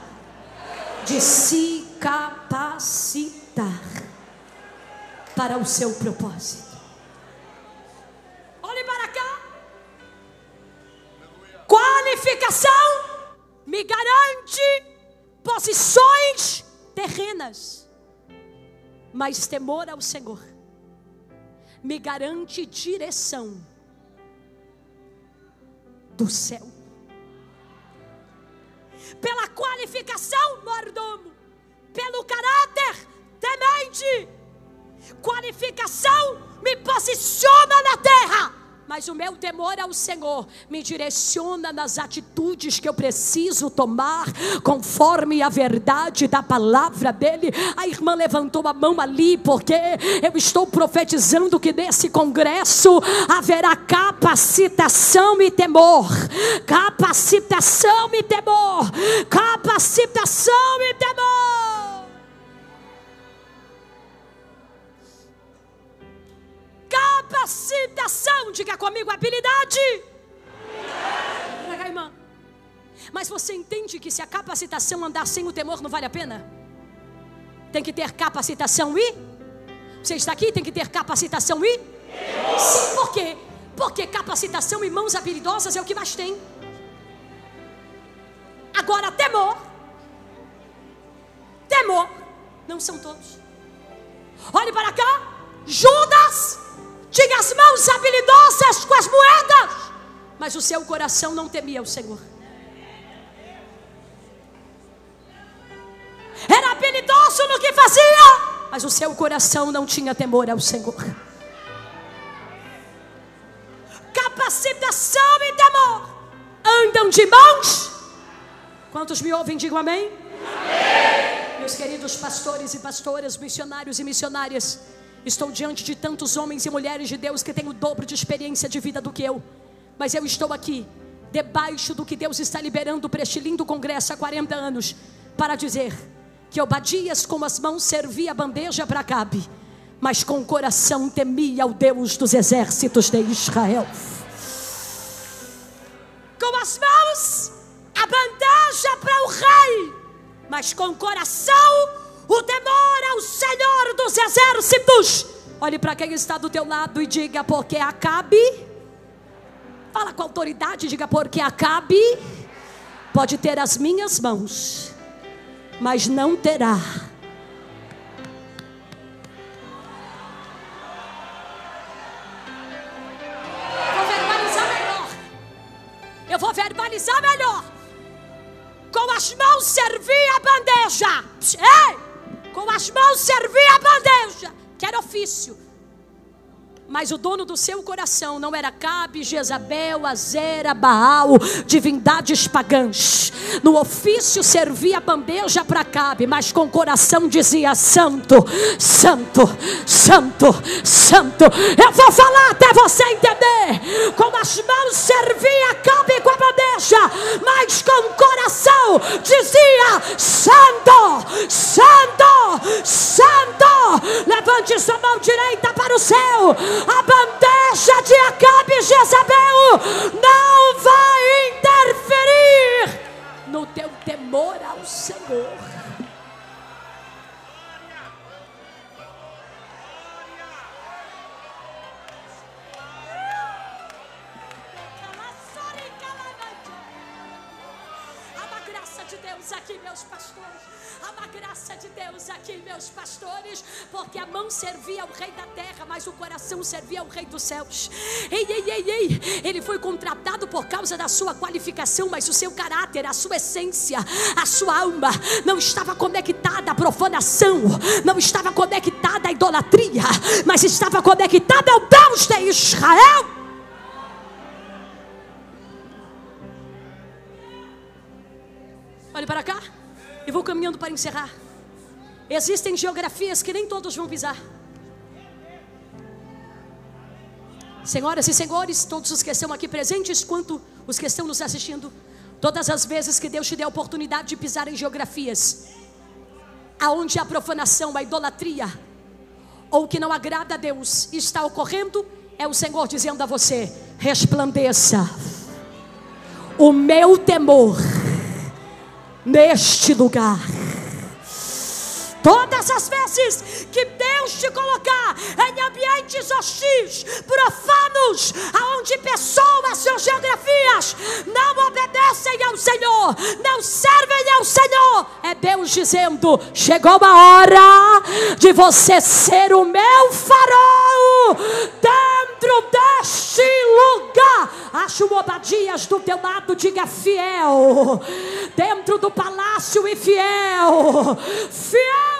de se capacitar para o seu propósito. Olhe para cá. Qualificação me garante posições terrenas, mas temor ao Senhor me garante direção do céu. Pela qualificação, mordomo. Pelo caráter, temente. Qualificação me posiciona na terra, mas o meu temor ao Senhor me direciona nas atitudes que eu preciso tomar, conforme a verdade da palavra dele. A irmã levantou a mão ali, porque eu estou profetizando que nesse congresso haverá capacitação e temor. Capacitação e temor. Capacitação e temor. Capacitação, diga comigo: habilidade. Traga, irmã. Mas você entende que se a capacitação andar sem o temor não vale a pena? Tem que ter capacitação e... Você está aqui, tem que ter capacitação e... Sim, por quê? Porque capacitação e mãos habilidosas é o que mais tem. Agora temor não são todos. Olhe para cá. Judas tinha as mãos habilidosas com as moedas, mas o seu coração não temia o Senhor. Era habilidoso mas o seu coração não tinha temor ao Senhor. Capacitação e temor andam de mãos. Quantos me ouvem, digam amém? Amém. Meus queridos pastores e pastoras, missionários e missionárias, estou diante de tantos homens e mulheres de Deus que têm o dobro de experiência de vida do que eu, mas eu estou aqui debaixo do que Deus está liberando para este lindo congresso há 40 anos, para dizer que Obadias com as mãos servia a bandeja para Acabe, mas com o coração temia ao Deus dos exércitos de Israel. Com as mãos a bandeja para o rei, mas com o coração o temor ao Senhor dos exércitos. Olhe para quem está do teu lado e diga: porque Acabe, fala com autoridade, diga: porque Acabe pode ter as minhas mãos, mas não terá vou verbalizar melhor. Com as mãos servia a bandeja. Ei! Com as mãos servia a bandeja, que era ofício. Mas o dono do seu coração não era Acabe, Jezabel, Azera, Baal, divindades pagãs. No ofício servia a bandeja para Acabe, mas com o coração dizia: santo, santo, santo, santo. Eu vou falar até você entender. Com as mãos servia Acabe com a bandeja, mas com o coração dizia: santo, santo, santo. Levante sua mão direita para o céu. A bandeja de Acabe e Jezabel não vai interferir no teu temor ao Senhor. Há uma graça de Deus aqui, meus pastores. Há uma graça de Deus aqui, meus pastores, porque a mão servia ao rei da terra, mas o coração servia ao rei dos céus. Ei, ei, ei, ei. Ele foi contratado por causa da sua qualificação, mas o seu caráter, a sua essência, a sua alma não estava conectada à profanação, não estava conectada à idolatria, mas estava conectada ao Deus de Israel. Olhe para cá. E vou caminhando para encerrar. Existem geografias que nem todos vão pisar. Senhoras e senhores, todos os que estão aqui presentes, quanto os que estão nos assistindo, todas as vezes que Deus te der a oportunidade de pisar em geografias aonde a profanação, a idolatria ou que não agrada a Deus está ocorrendo, é o Senhor dizendo a você: resplandeça o meu temor neste lugar. Todas as vezes que Deus te colocar em ambientes hostis, profanos, aonde pessoas ou geografias não obedecem ao Senhor, não servem ao Senhor, é Deus dizendo: chegou a hora de você ser o meu farol dentro deste lugar. Acha o Obadias do teu lado, diga: fiel, dentro do palácio e fiel, fiel.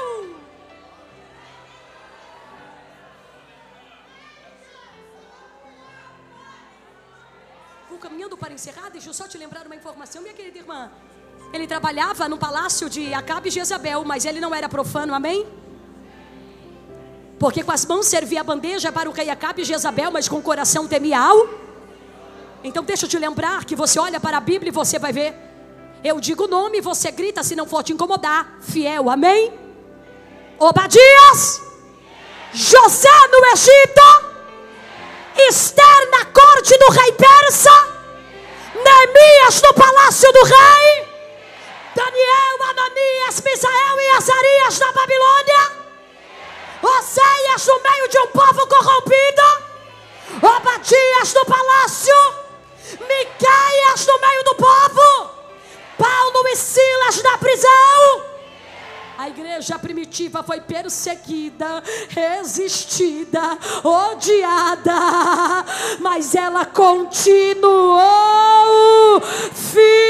Vou caminhando para encerrar, deixa eu só te lembrar uma informação, minha querida irmã. Ele trabalhava no palácio de Acabe e Jezabel, mas ele não era profano, amém? Porque com as mãos servia a bandeja para o rei Acabe e Jezabel, mas com o coração temia ao. Então deixa eu te lembrar que você olha para a Bíblia e você vai ver. Eu digo o nome e você grita se não for te incomodar. Fiel, amém? Obadias, José no Egito, Esther na corte do rei persa, Neemias no palácio do rei, Daniel, Ananias, Misael e Azarias na Babilônia, Oséias no meio de um povo corrompido, Obadias no palácio, Miqueias no meio do povo, Paulo e Silas na prisão. A igreja primitiva foi perseguida, resistida, odiada, mas ela continuou fiel.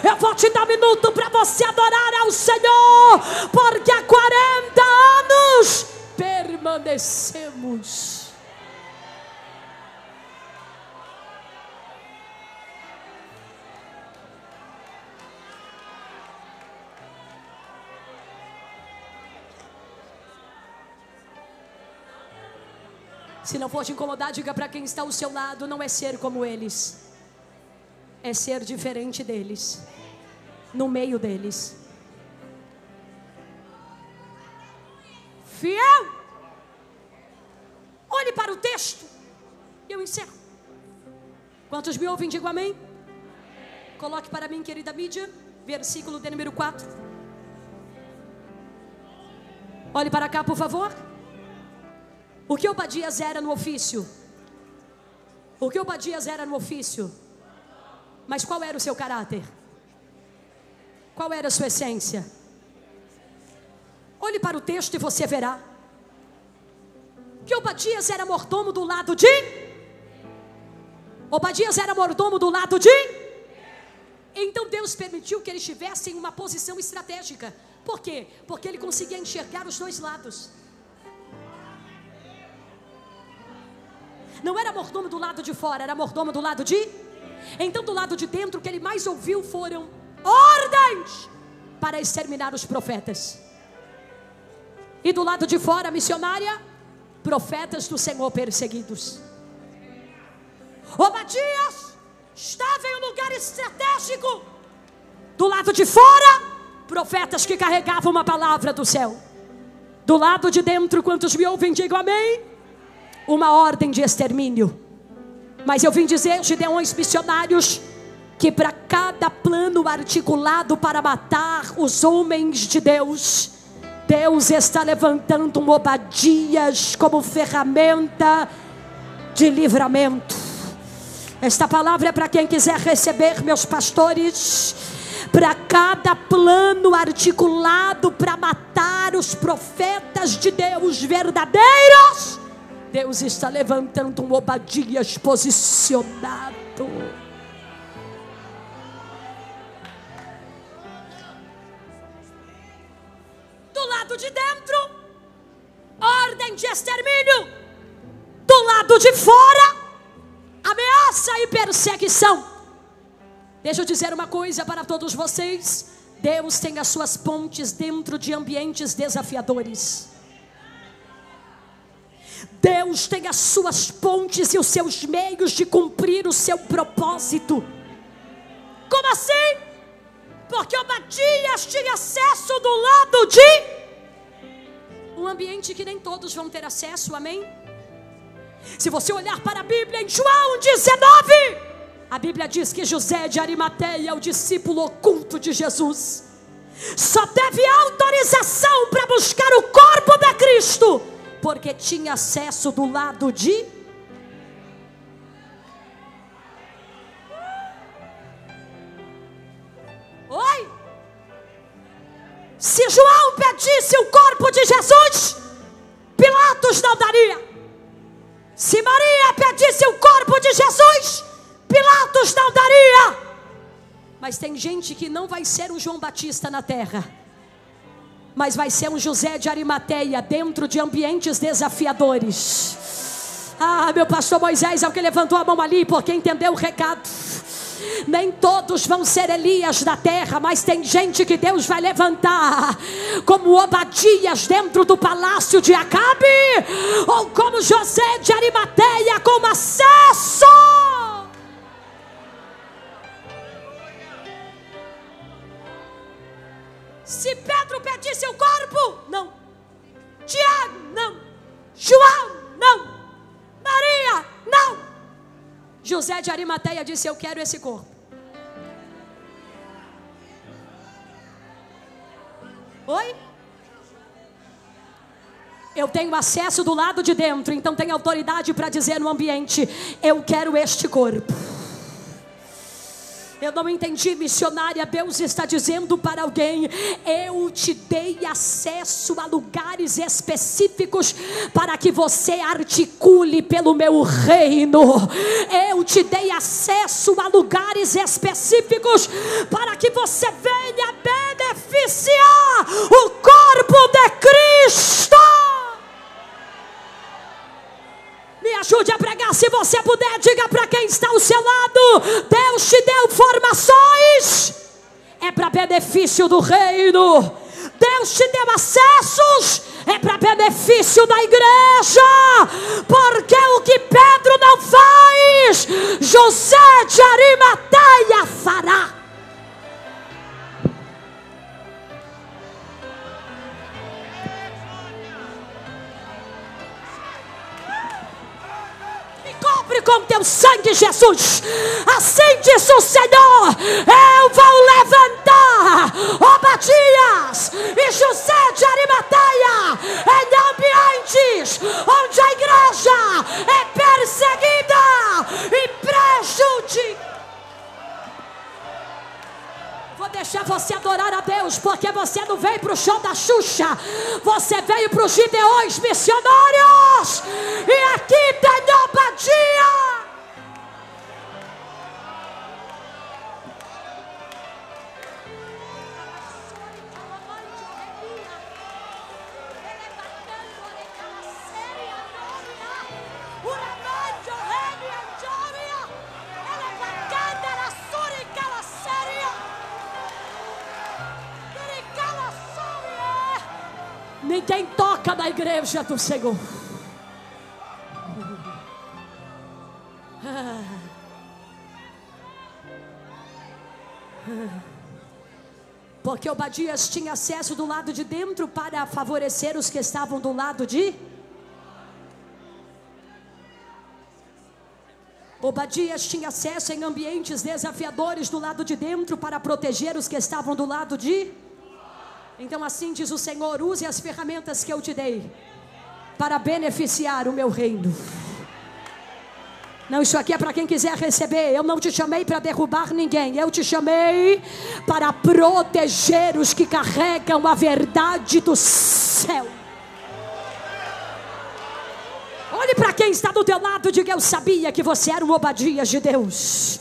Eu vou te dar um minuto para você adorar ao ao Senhor, porque há 40 anos permanecemos. Se não for te incomodar, diga para quem está ao seu lado: não é ser como eles, é ser diferente deles, no meio deles. Fiel. Olhe para o texto e eu encerro. Quantos me ouvem, digo amém. Coloque para mim, querida mídia, versículo de número 4. Olhe para cá, por favor. O que Obadias era no ofício? O que Obadias era no ofício? Mas qual era o seu caráter? Qual era a sua essência? Olhe para o texto e você verá que Obadias era mordomo do lado de... Obadias era mordomo do lado de... Então Deus permitiu que ele estivesse em uma posição estratégica. Por quê? Porque ele conseguia enxergar os dois lados. Não era mordomo do lado de fora, era mordomo do lado de... Então do lado de dentro o que ele mais ouviu foram ordens para exterminar os profetas. E do lado de fora, missionária, profetas do Senhor perseguidos. Obadias estava em um lugar estratégico. Do lado de fora, profetas que carregavam uma palavra do céu. Do lado de dentro, quantos me ouvem, digam amém. Uma ordem de extermínio. Mas eu vim dizer, gideões missionários, que para cada plano articulado para matar os homens de Deus, Deus está levantando um Obadias como ferramenta de livramento. Esta palavra é para quem quiser receber, meus pastores. Para cada plano articulado para matar os profetas de Deus verdadeiros, Deus está levantando um Obadias posicionado. Do lado de dentro, ordem de extermínio. Do lado de fora, ameaça e perseguição. Deixa eu dizer uma coisa para todos vocês: Deus tem as suas pontes dentro de ambientes desafiadores. Deus tem as suas pontes e os seus meios de cumprir o seu propósito. Como assim? Porque Obadias tinha acesso do lado de um ambiente que nem todos vão ter acesso, amém? Se você olhar para a Bíblia em João 19, a Bíblia diz que José de Arimateia, o discípulo oculto de Jesus, só teve autorização para buscar o corpo de Cristo porque tinha acesso do lado de... Oi? Se João pedisse o corpo de Jesus, Pilatos não daria. Se Maria pedisse o corpo de Jesus, Pilatos não daria. Mas tem gente que não vai ser um João Batista na terra, mas vai ser um José de Arimateia dentro de ambientes desafiadores. Ah, meu pastor Moisés é o que levantou a mão ali, porque entendeu o recado. Nem todos vão ser Elias da terra, mas tem gente que Deus vai levantar como Obadias dentro do palácio de Acabe, ou como José de Arimateia com acesso. Se Pedro pedisse o corpo, não. Tiago, não. João, não. Maria, não. José de Arimateia disse: eu quero esse corpo. Oi? Eu tenho acesso do lado de dentro, então tenho autoridade para dizer no ambiente: eu quero este corpo. Eu não entendi, missionária. Deus está dizendo para alguém: eu te dei acesso a lugares específicos para que você articule pelo meu reino. Eu te dei acesso a lugares específicos para que você venha beneficiar beneficiar o corpo de Cristo. Me ajude a pregar, se você puder, diga para quem está ao seu lado: Deus te deu formações, é para benefício do reino. Deus te deu acessos, é para benefício da igreja. Porque o que Pedro não faz, José de Arimateia fará. Cobre com teu sangue, Jesus. Assim diz o Senhor: eu vou levantar Obadias e José de Arimateia em ambientes onde a igreja é perseguida e prejudicada. Vou deixar você adorar a Deus, porque você não veio para o show da Xuxa, você veio para os Gideões missionários. E aqui tem Obadia. Ninguém toca na igreja do Senhor. Porque Obadias tinha acesso do lado de dentro para favorecer os que estavam do lado de... Obadias tinha acesso em ambientes desafiadores do lado de dentro para proteger os que estavam do lado de... Então assim diz o Senhor: use as ferramentas que eu te dei para beneficiar o meu reino. Não, isso aqui é para quem quiser receber. Eu não te chamei para derrubar ninguém. Eu te chamei para proteger os que carregam a verdade do céu. Olhe para quem está do teu lado e diga: eu sabia que você era um Obadias de Deus.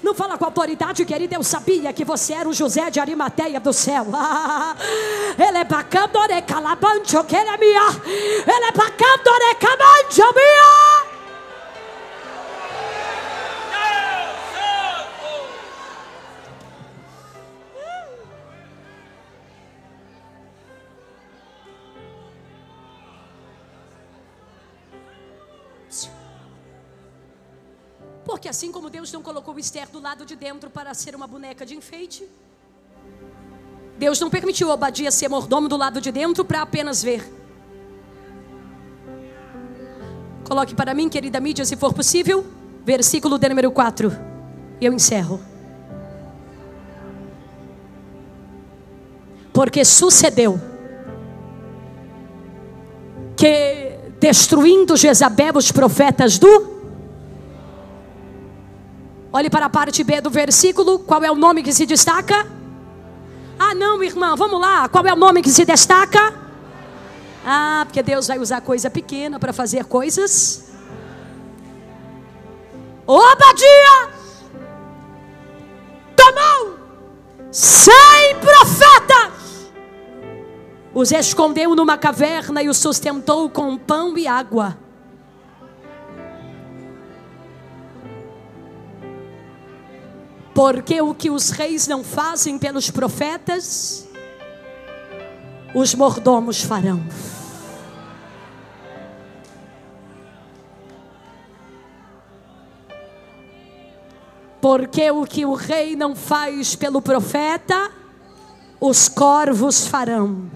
Não fala com autoridade, querida. Eu sabia que você era o José de Arimateia do céu. Ele é bacana, ore calabancho, que ele é minha. Ele é bacana, ore camancho, minha. Porque assim como Deus não colocou Esther do lado de dentro para ser uma boneca de enfeite, Deus não permitiu Obadias ser mordomo do lado de dentro para apenas ver. Coloque para mim, querida mídia, se for possível, versículo de número 4. E eu encerro. Porque sucedeu que, destruindo Jezabel os profetas do... Olhe para a parte B do versículo. Qual é o nome que se destaca? Ah, não, irmã, vamos lá. Qual é o nome que se destaca? Ah, porque Deus vai usar coisa pequena para fazer coisas. Obadias tomou 100 profetas, os escondeu numa caverna e os sustentou com pão e água. Porque o que os reis não fazem pelos profetas, os mordomos farão. Porque o que o rei não faz pelo profeta, os corvos farão.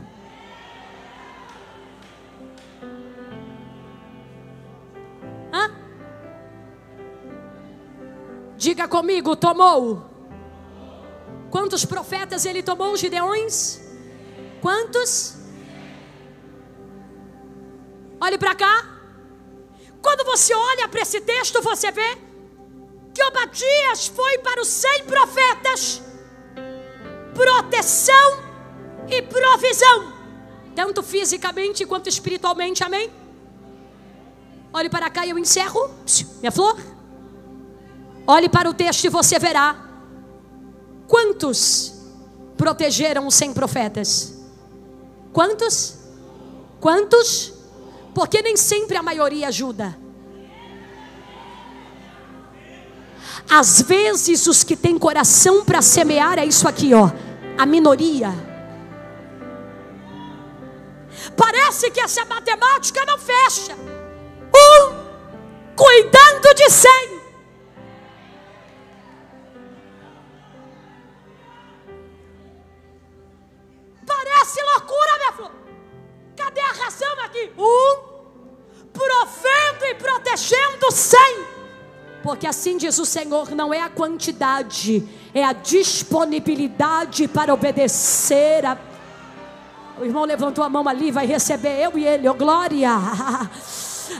Diga comigo: tomou. Quantos profetas ele tomou, Gideões? Quantos? Olhe para cá. Quando você olha para esse texto, você vê que Obadias foi para os 100 profetas proteção e provisão, tanto fisicamente quanto espiritualmente, amém? Olhe para cá e eu encerro. Minha flor, olhe para o texto e você verá quantos protegeram os 100 profetas? Quantos? Quantos? Porque nem sempre a maioria ajuda. Às vezes os que têm coração para semear é isso aqui, ó, a minoria. Parece que essa matemática não fecha. Cuidando de 100. Parece loucura, minha flor. Cadê a razão aqui? Provendo e protegendo 100. Porque assim diz o Senhor, não é a quantidade, é a disponibilidade para obedecer a... O irmão levantou a mão ali, vai receber eu e ele, glória.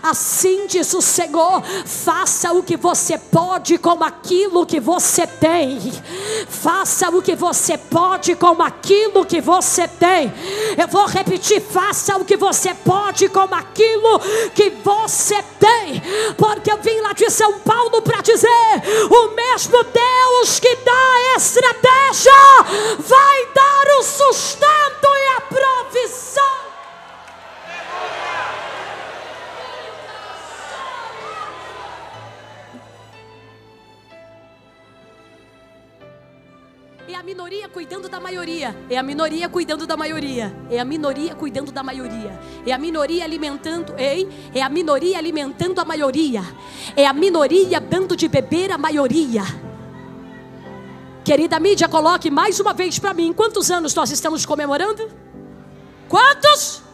Assim diz o Senhor, faça o que você pode com aquilo que você tem. Faça o que você pode com aquilo que você tem. Eu vou repetir, faça o que você pode com aquilo que você tem. Porque eu vim lá de São Paulo para dizer, o mesmo Deus que dá a estratégia, vai dar o sustento e a provisão. É a minoria cuidando da maioria. É a minoria cuidando da maioria. É a minoria cuidando da maioria. É a minoria alimentando. É a minoria alimentando a maioria. É a minoria dando de beber a maioria. Querida mídia, coloque mais uma vez para mim. Quantos anos nós estamos comemorando? Quantos?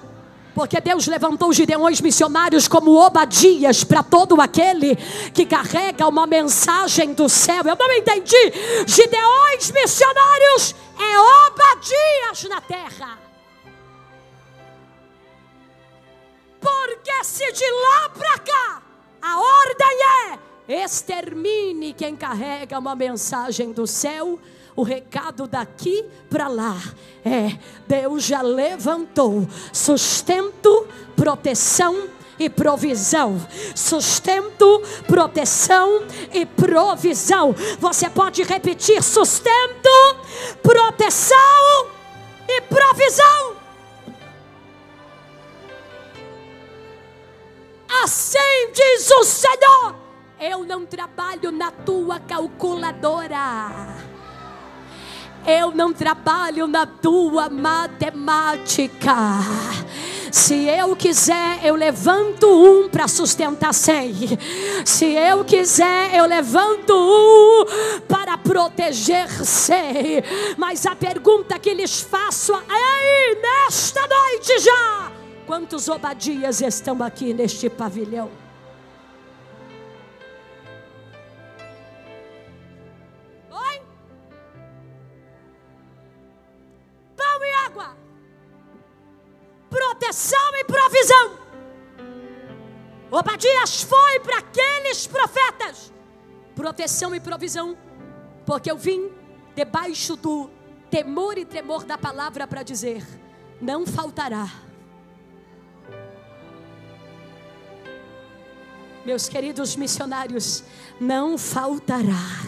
Porque Deus levantou os gideões missionários como Obadias para todo aquele que carrega uma mensagem do céu. Eu não entendi. Gideões missionários é Obadias na terra. Porque se de lá para cá a ordem é: extermine quem carrega uma mensagem do céu, o recado daqui para lá é: Deus já levantou sustento, proteção e provisão. Sustento, proteção e provisão. Você pode repetir: sustento, proteção e provisão. Assim diz o Senhor: eu não trabalho na tua calculadora. Eu não trabalho na tua matemática. Se eu quiser, eu levanto um para sustentar 100. Se eu quiser, eu levanto um para proteger 100. Mas a pergunta que lhes faço aí nesta noite já: quantos Obadias estão aqui neste pavilhão? Proteção e provisão. Obadias foi para aqueles profetas. Proteção e provisão. Porque eu vim debaixo do temor e tremor da palavra para dizer: não faltará. Meus queridos missionários, não faltará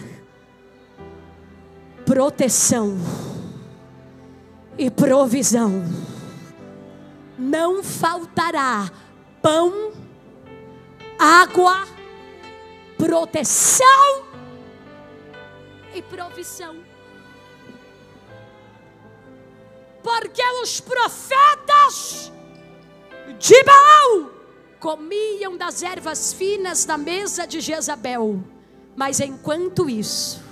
proteção e provisão. Não faltará pão, água, proteção e provisão. Porque os profetas de Baal comiam das ervas finas da mesa de Jezabel. Mas enquanto isso,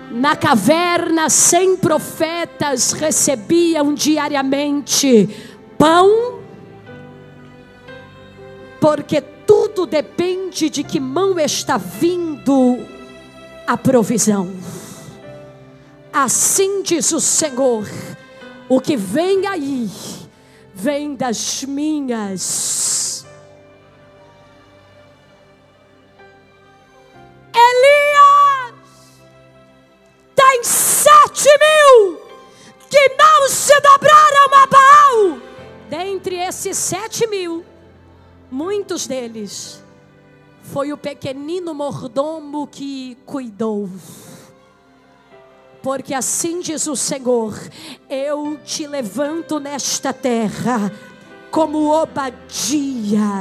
na caverna 100 profetas recebiam diariamente pão, porque tudo depende de que mão está vindo a provisão. Assim diz o Senhor: o que vem aí, vem das minhas. Elias tem 7.000 que não se dobraram a Baal. Dentre esses 7.000, muitos deles foi o pequenino mordomo que cuidou. Porque assim diz o Senhor: eu te levanto nesta terra como Obadias.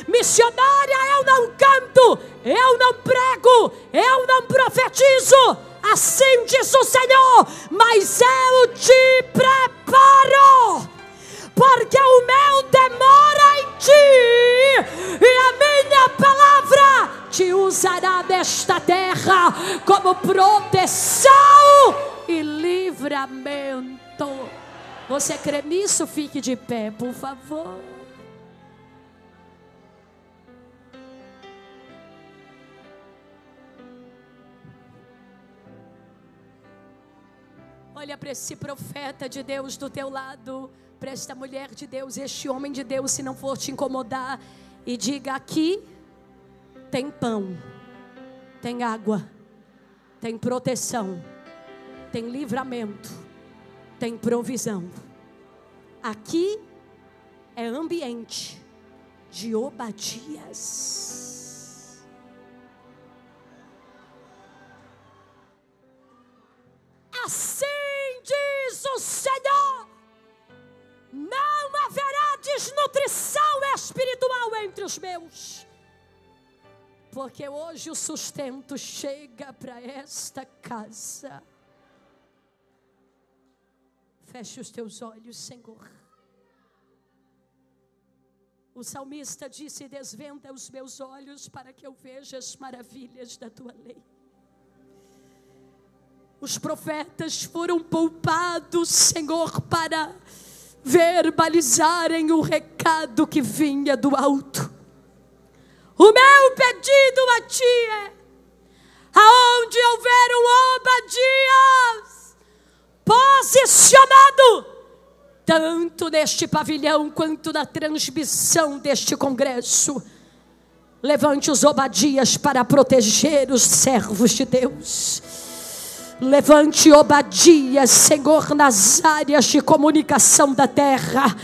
Missionária, eu não canto, eu não prego, eu não profetizo, assim diz o Senhor, mas eu te preparo, porque o meu demora em ti, e a minha palavra te usará nesta terra como proteção e livramento. Você crê nisso? Fique de pé, por favor. Olha para esse profeta de Deus do teu lado, para esta mulher de Deus, este homem de Deus, se não for te incomodar, e diga: aqui tem pão, tem água, tem proteção, tem livramento, tem provisão. Aqui é ambiente de Obadias. Assim diz o Senhor: não haverá desnutrição espiritual entre os meus, porque hoje o sustento chega para esta casa. Feche os teus olhos, Senhor. O salmista disse: desvenda os meus olhos para que eu veja as maravilhas da tua lei. Os profetas foram poupados, Senhor, para verbalizarem o recado que vinha do alto. O meu pedido a ti é: aonde houver um Obadias posicionado, tanto neste pavilhão quanto na transmissão deste congresso, levante os Obadias para proteger os servos de Deus. Levante Obadias, Senhor, nas áreas de comunicação da terra.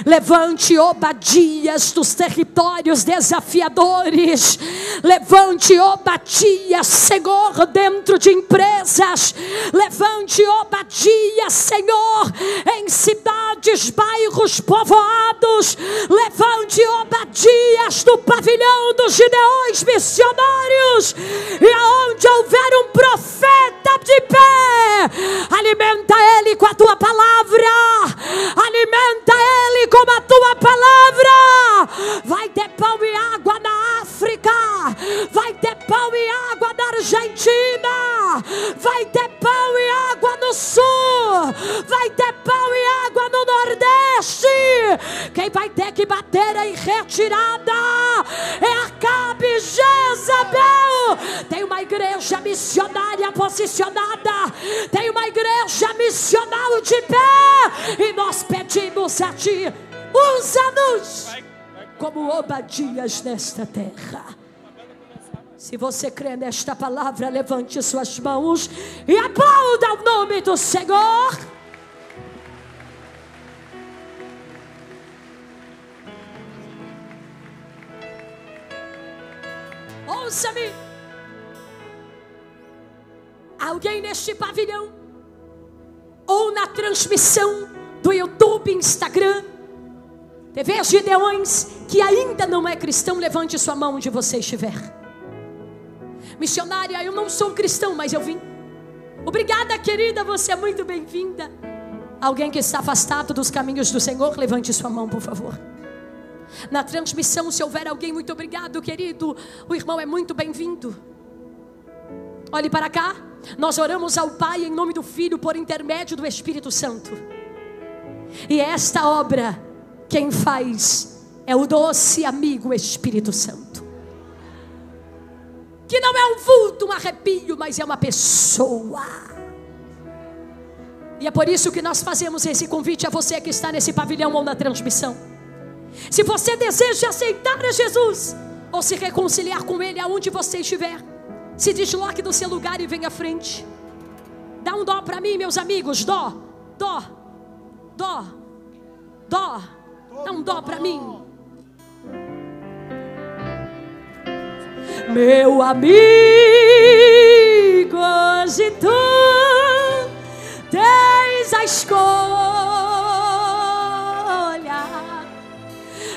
Levante Obadias dos territórios desafiadores. Levante Obadias, Senhor, dentro de empresas. Levante Obadias, Senhor, em cidades, bairros povoados. Levante Obadias do pavilhão dos Gideões missionários. E aonde houver um profeta de pé, alimenta ele com a tua palavra. Alimenta ele com a tua palavra. Vai ter pão e água na África, vai ter pão e água na Argentina, vai ter pão e água no Sul, vai ter pão e água no Nordeste. Quem vai ter que bater em retirada é Acabe e Jezabel. Tem uma igreja missionária posicionada, tem uma igreja missional de pé, e nós pedimos a ti: usa-nos como Obadias nesta terra. Se você crê nesta palavra, levante suas mãos e aplauda o nome do Senhor. Ouça-me. Alguém neste pavilhão, ou na transmissão do YouTube, Instagram, TV Gideões, que ainda não é cristão, levante sua mão onde você estiver. Missionária, eu não sou cristão, mas eu vim. Obrigada, querida, você é muito bem-vinda. Alguém que está afastado dos caminhos do Senhor, levante sua mão, por favor. Na transmissão, se houver alguém, muito obrigado, querido. O irmão é muito bem-vindo. Olhe para cá. Nós oramos ao Pai em nome do Filho, por intermédio do Espírito Santo. E esta obra, quem faz é o doce amigo Espírito Santo, que não é um vulto, um arrepio, mas é uma pessoa. E é por isso que nós fazemos esse convite a você que está nesse pavilhão ou na transmissão. Se você deseja aceitar a Jesus, ou se reconciliar com Ele aonde você estiver, se desloque do seu lugar e venha à frente. Dá um dó para mim, meus amigos. Dó. Dá um dó para mim. Meu amigo, hoje tu tens a escolha,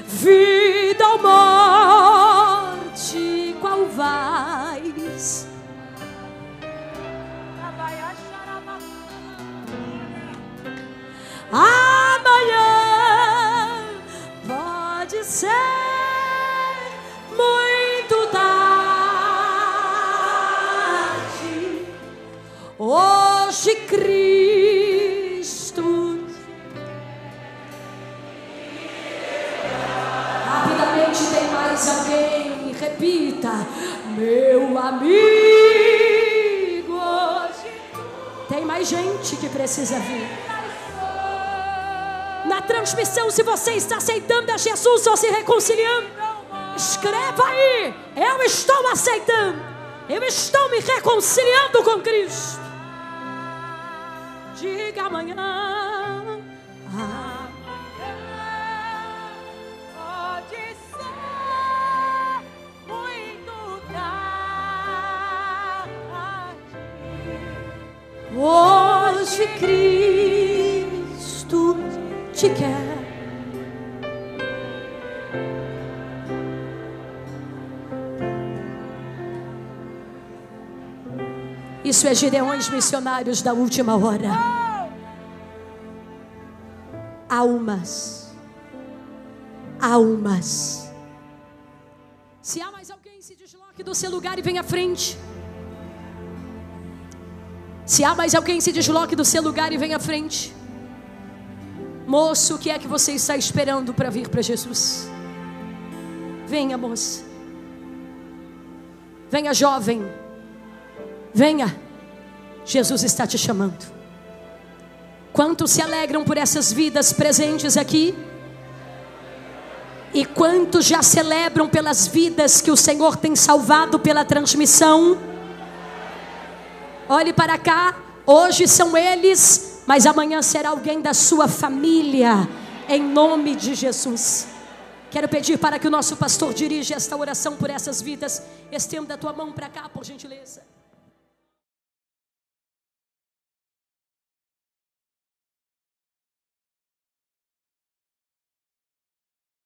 vida ou morte, qual vais? Amanhã pode ser muito tarde. Hoje Cristo. Rapidamente, tem mais alguém? Repita. Meu amigo, hoje tem mais gente que precisa vir. Na transmissão, se você está aceitando a Jesus ou se reconciliando, escreva aí: eu estou aceitando, eu estou me reconciliando com Cristo. Diga amanhã. Amanhã pode ser muito tarde. Hoje Cristo te quer. Isso é Gideões missionários da última hora. Almas. Almas. Se há mais alguém, se desloque do seu lugar e venha à frente. Se há mais alguém, se desloque do seu lugar e venha à frente. Moço, o que é que você está esperando para vir para Jesus? Venha, moça. Venha, jovem. Venha. Jesus está te chamando. Quantos se alegram por essas vidas presentes aqui? E quantos já celebram pelas vidas que o Senhor tem salvado pela transmissão? Olhe para cá. Hoje são eles, mas amanhã será alguém da sua família, em nome de Jesus. Quero pedir para que o nosso pastor dirija esta oração por essas vidas. Estenda a tua mão para cá, por gentileza.